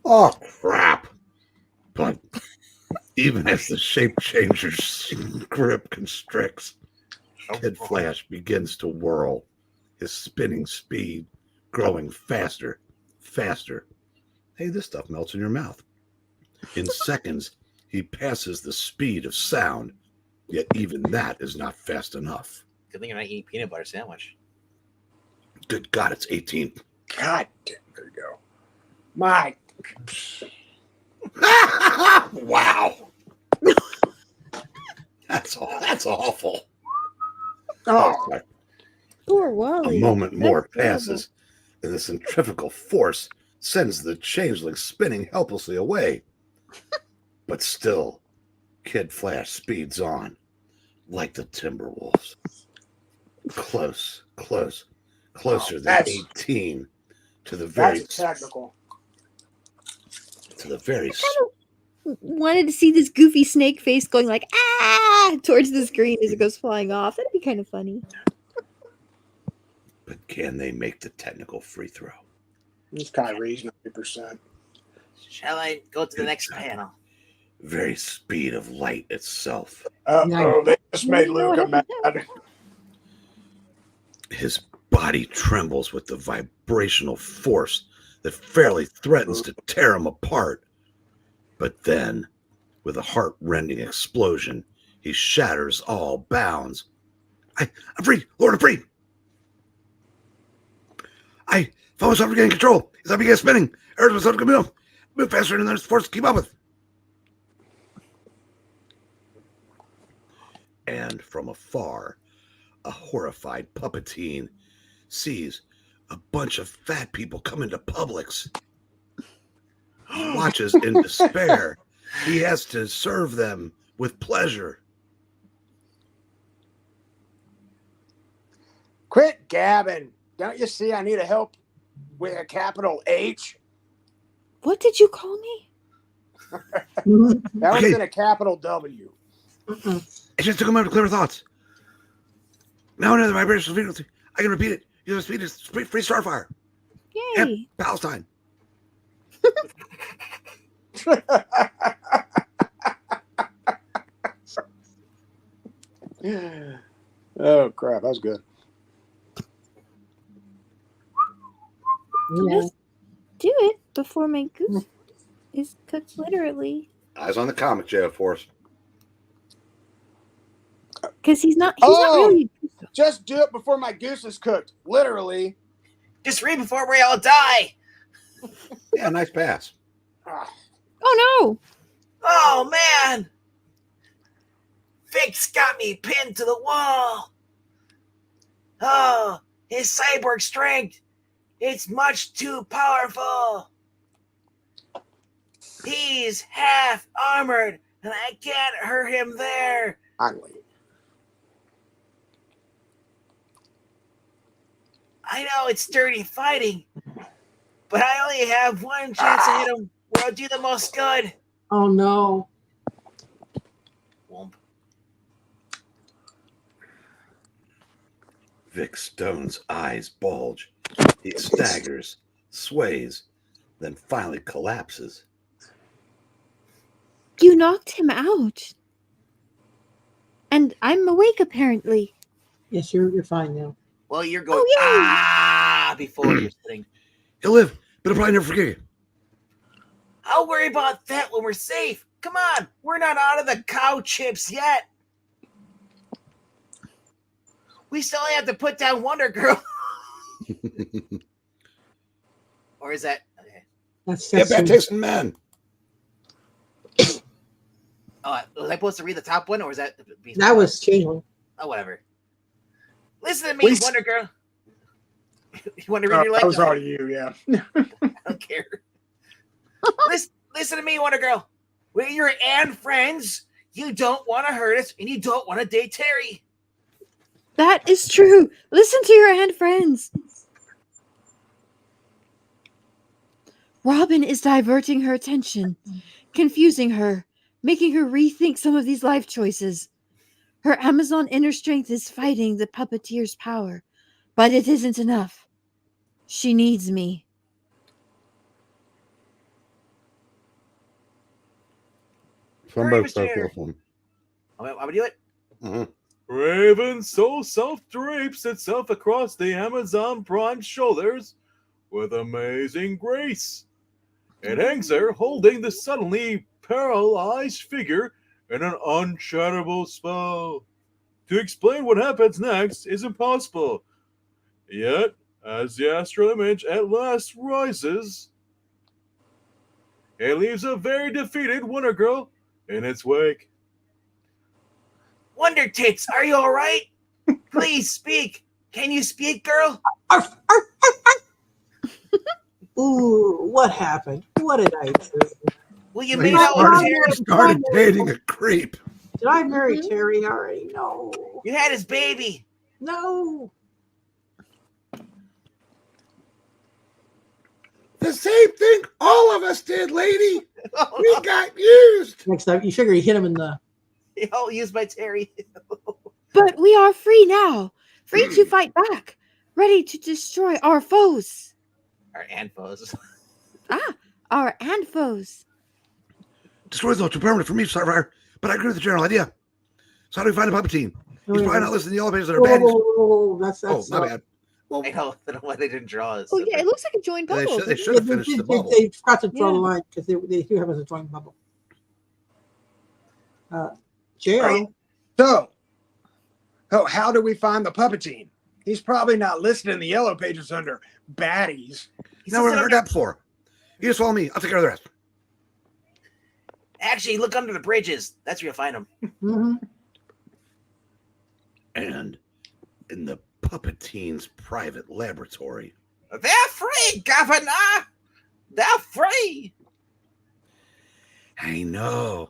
oh crap! But even as the shape changer's grip constricts, Kid Flash begins to whirl, his spinning speed growing faster. Hey, this stuff melts in your mouth. In seconds, he passes the speed of sound, yet even that is not fast enough. Good thing you're not eating peanut butter sandwich. Good God, it's 18. God damn, there you go. My. Wow. That's awful. Oh, Poor Wally. A moment more That's terrible. passes, and the centrifugal force sends the changeling spinning helplessly away. But still, Kid Flash speeds on, like the Timberwolves. Closer than 18 to the very that's technical. Wanted to see this goofy snake face going like towards the screen as it goes flying off. That'd be kind of funny. But can they make the technical free throw? It's Kyrie's 90%. Shall I go to the next panel? Very speed of light itself. Uh-oh, they just made Luca mad. His body trembles with the vibrational force that fairly threatens to tear him apart. But then, with a heart-rending explosion, he shatters all bounds. I'm free! Lord, I'm free! I found myself regaining control as I began spinning. Earth was going to move faster than there's force to keep up with. And from afar, a horrified Puppeteer sees a bunch of fat people come into Publix. He watches in despair. He has to serve them with pleasure. Quit gabbing. Don't you see I need a help with a capital H? What did you call me? That was in a capital W. It just took a moment to clear her thoughts. Now another vibrational frequency. I can repeat it. Use the speed of free starfire. Yay. And Palestine. Oh crap, that was good. Just do it before my goose is cooked literally. Eyes on the comic, J.F. Force. Because he's not really. Just do it before my goose is cooked. Literally. Just read before we all die. Yeah, nice pass. Oh no! Oh man! Vic's got me pinned to the wall. Oh, his cyborg strength. It's much too powerful. He's half armored, and I can't hurt him there. Finally. I know it's dirty fighting, but I only have one chance to hit him where I'll do the most good. Oh no. Womp. Vic Stone's eyes bulge. He staggers, sways, then finally collapses. You knocked him out. And I'm awake apparently. Yes, you're fine now. Well, you're going before you're sitting. He'll live, but I'll probably never forget you. I'll worry about that when we're safe. Come on, we're not out of the cow chips yet. We still have to put down Wonder Girl. Or is that okay? That's bad tasting man. Oh, was I supposed to read the top one, or was that? That was Changeling. Oh, whatever. Listen to me, Wonder Girl. You want to read your That legs? was already you, yeah. I don't care. Listen to me, Wonder Girl. We're your and friends. You don't want to hurt us, and you don't want to date Terry. That is true. Listen to your hand friends. Robin is diverting her attention, confusing her, making her rethink some of these life choices. Her Amazon inner strength is fighting the puppeteer's power, but it isn't enough. She needs me. Somebody Mr. start Hater. Wolfman. I'm gonna do it. Mhm. Raven so self-drapes itself across the Amazon Prime's shoulders with amazing grace. It hangs there holding the suddenly paralyzed figure in an uncharitable spell. To explain what happens next is impossible. Yet, as the astral image at last rises, it leaves a very defeated Wonder Girl in its wake. Wonder Tits, are you all right? Please speak. Can you speak, girl? Arf, arf, arf, arf. Ooh, what happened? What did I do? Well, you Well, made you out with started, Terry. you started dating a creep. Did I marry Terry already? No. You had his baby. No. The same thing all of us did, lady. We got used. Next time, you figure you hit him in the. All used by Terry. But we are free now, free to fight back, ready to destroy our foes. Our anfos. Our and foes. Destroys though too permanent for me, Starfire. But I agree with the general idea. So how do we find a Puppeteer? He's probably not listening to the yellow pages that are bad. That's my bad. Well, I don't know why they didn't draw us. Oh yeah, it looks like a joined they bubble. should have finished the bubble. They forgot to draw Yeah. the line because they do have us a joint bubble. J.O. Right. So, how do we find the Puppeteer? He's probably not listed in the yellow pages under baddies. He's Never just heard that before. You just follow me. I'll take care of the rest. Actually, look under the bridges. That's where you'll find him. Mm-hmm. And in the Puppeteer's private laboratory. They're free, Governor. They're free. I know.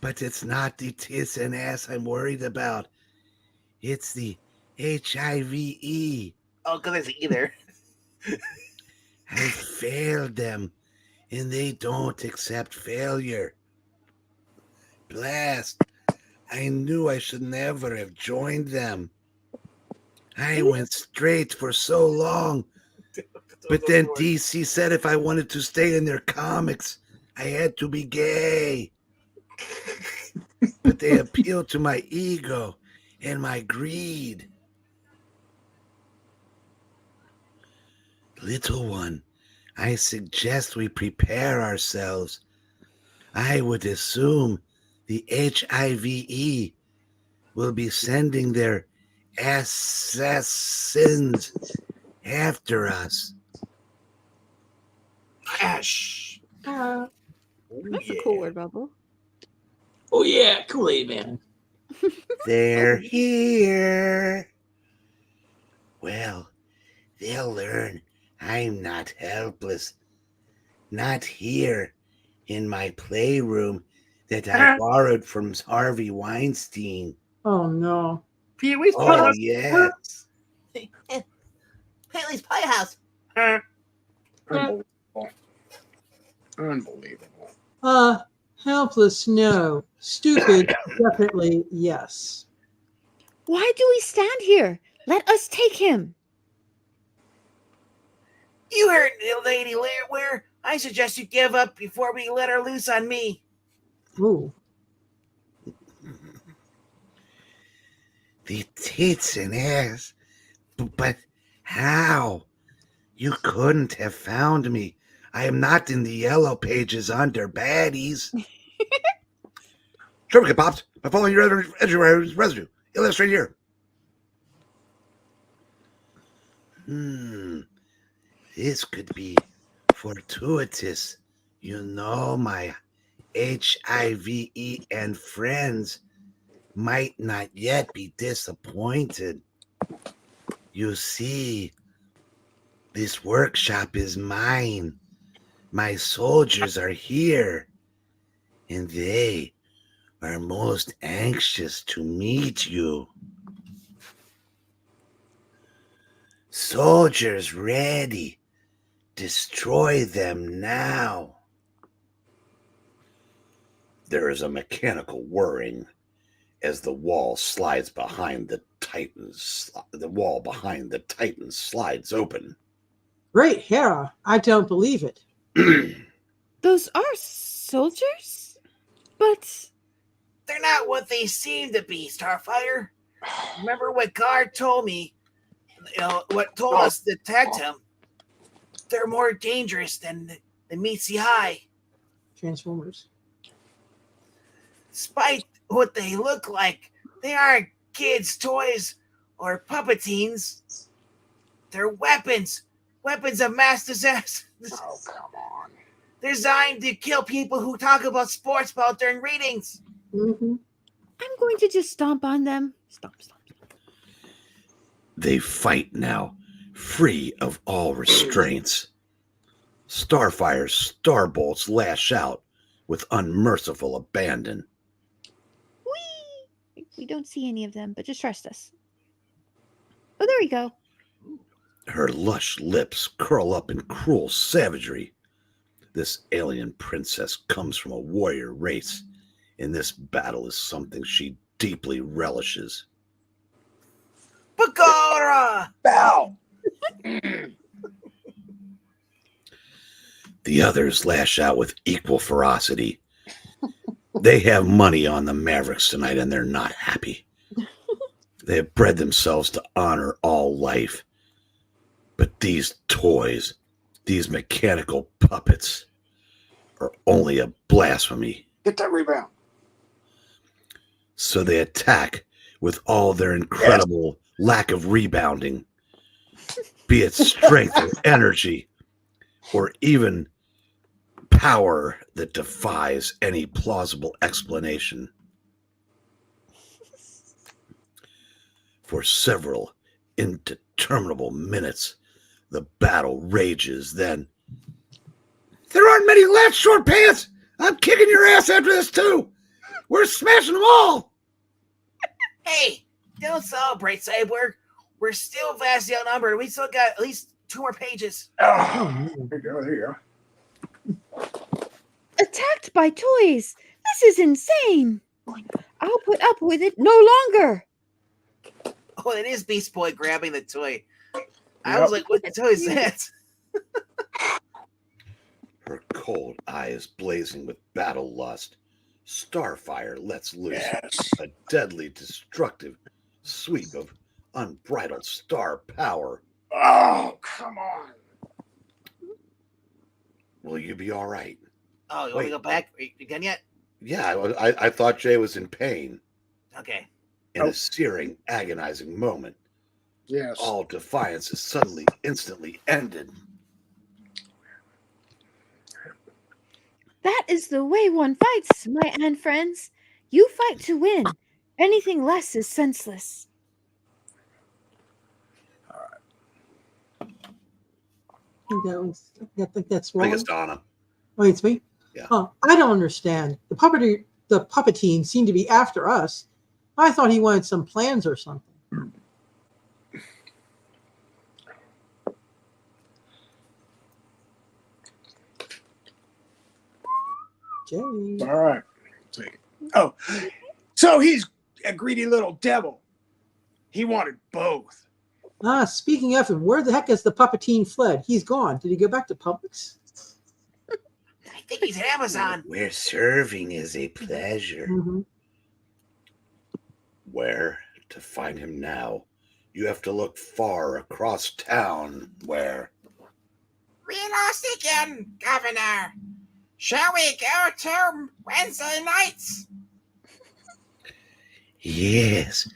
But it's not the tits and ass I'm worried about. It's the HIV. Oh, because there's either. I failed them, and they don't accept failure. Blast. I knew I should never have joined them. I went straight for so long. But then DC said if I wanted to stay in their comics, I had to be gay. But they appealed to my ego and my greed. Little one, I suggest we prepare ourselves. I would assume the HIV will be sending their assassins after us. Ash. That's a cool word bubble. Oh yeah, Kool-Aid Man. They're here. Well, they'll learn I'm not helpless. Not here in my playroom that I borrowed from Harvey Weinstein. Oh no. Pee-wee's Oh, Playhouse. yes. Haley's Playhouse. Unbelievable. Helpless, no. Stupid, definitely yes. Why do we stand here? Let us take him. You heard Lady Ware. I suggest you give up before we let her loose on me. Ooh. The tits and ass. But how? You couldn't have found me. I am not in the yellow pages under baddies. Sure, we get popped by following your residue. Illustrate here. This could be fortuitous. You know, my HIV and friends might not yet be disappointed. You see, this workshop is mine. My soldiers are here, and they are most anxious to meet you. Soldiers ready, Destroy them now. There is a mechanical whirring as the wall slides behind the Titans. The wall behind the Titans slides open. Great Hera, I don't believe it. Those are soldiers? But They're not what they seem to be, Starfire. Remember what Guard told me? What told us to detect him? They're more dangerous than meets the eye. Transformers. Despite what they look like, they aren't kids' toys or puppeteens. They're weapons. Weapons of mass disaster. Oh, come on. Designed to kill people who talk about sports about during readings. Mm-hmm. I'm going to just stomp on them. Stomp. They fight now, free of all restraints. Starfire's starbolts lash out with unmerciful abandon. Whee! We don't see any of them, but just trust us. Oh, there we go. Her lush lips curl up in cruel savagery. This alien princess comes from a warrior race, and this battle is something she deeply relishes. Bagara! Bow! The others lash out with equal ferocity. They have money on the Mavericks tonight, and they're not happy. They have bred themselves to honor all life. But these toys, these mechanical puppets, are only a blasphemy. Get that rebound. So they attack with all their incredible lack of rebounding, be it strength or energy, or even power that defies any plausible explanation. For several indeterminable minutes, the battle rages. Then, there aren't many left, short pants. I'm kicking your ass after this too. We're smashing them all. Hey, don't celebrate, Cyborg. We're still vastly outnumbered. We still got at least 2 more pages. Oh, there you go. Attacked by toys. This is insane. I'll put up with it no longer. Oh, it is Beast Boy grabbing the toy. I was like, what the toy is that? Her cold eyes blazing with battle lust, Starfire lets loose a deadly, destructive sweep of unbridled star power. Oh, come on. Will you be all right? Oh, you want me to go back? Are you done yet? Yeah, I thought Jay was in pain. Okay. In a searing, agonizing moment, Yes. all defiance is suddenly, instantly ended. That is the way one fights, my and friends. You fight to win. Anything less is senseless. I think that's I wrong. think it's Donna. Oh, it's me? Yeah. Oh, I don't understand. The puppeteer seemed to be after us. I thought he wanted some plans or something. Jay. All right. Take it. Oh, so he's a greedy little devil. He wanted both. Speaking of him, where the heck is the puppeteer fled? He's gone. Did he go back to Publix? I think he's Amazon. Where serving is a pleasure. Mm-hmm. Where to find him now? You have to look far across town. Where? We lost again, Governor. Shall we go to Wednesday nights? Yes.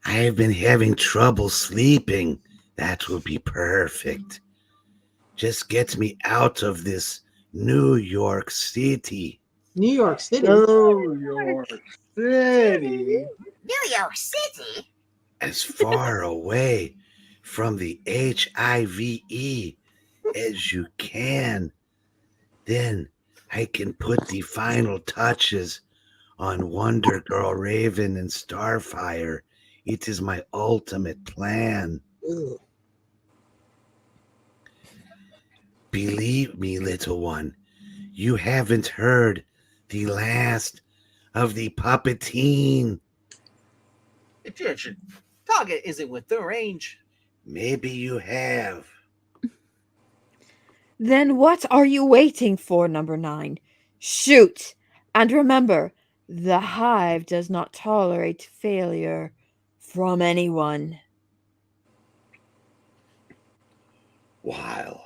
I've been having trouble sleeping. That will be perfect. Just get me out of this New York City. New York City. New York City. New York City? As far away from the HIV as you can. Then I can put the final touches on Wonder Girl, Raven, and Starfire. It is my ultimate plan. Ugh. Believe me, little one, you haven't heard the last of the puppeteen. Attention. Target isn't within range. Maybe you have. Then what are you waiting for, number 9? Shoot! And remember, the hive does not tolerate failure from anyone. While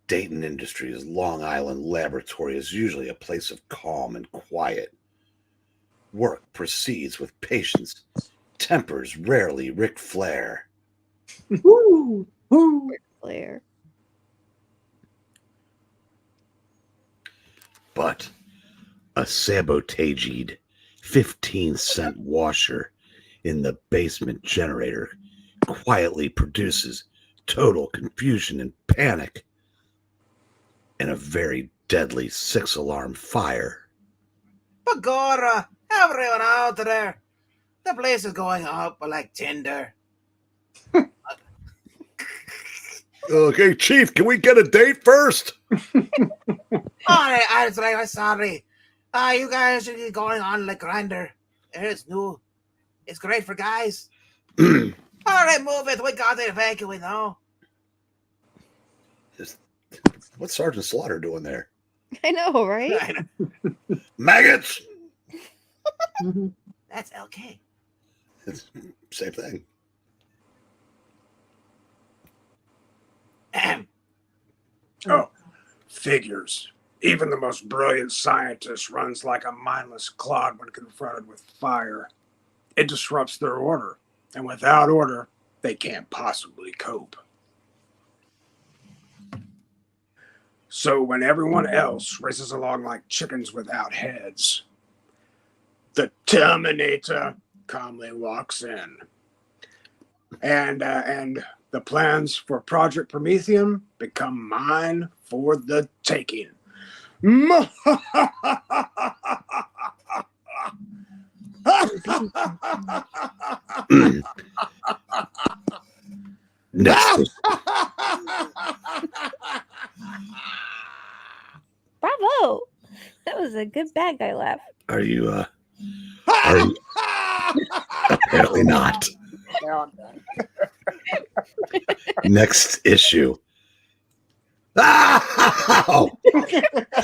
Dayton Industries' Long Island laboratory is usually a place of calm and quiet, work proceeds with patience. Tempers rarely Ric Flair. Woo! Woo! Claire. But a sabotaged 15-cent washer in the basement generator quietly produces total confusion and panic and a very deadly 6-alarm fire. Begorra, everyone out there. The place is going up like tinder. Okay, Chief, can we get a date first? I'm sorry. You guys should be going on like Grindr. It's new. It's great for guys. All right, move it. We got it. Thank you. We know. What's Sergeant Slaughter doing there? I know, right? Maggots! Mhm. That's LK. It's same thing. Oh, figures. Even the most brilliant scientist runs like a mindless clod when confronted with fire. It disrupts their order, and without order, they can't possibly cope. So when everyone else races along like chickens without heads, the Terminator calmly walks in. And the plans for Project Promethium become mine for the taking. Next. Bravo! That was a good bad guy laugh. Are you apparently not. Next issue.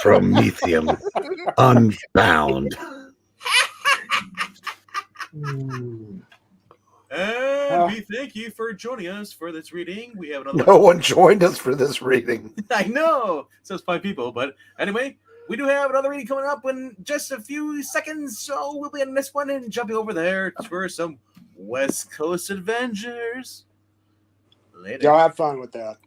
Promethium Unbound. And we thank you for joining us for this reading. We have another No one joined us for this reading. I know. So it's 5 people. But anyway, we do have another reading coming up in just a few seconds. So we'll be in this one and jumping over there for some West Coast Adventures. Later. Y'all have fun with that.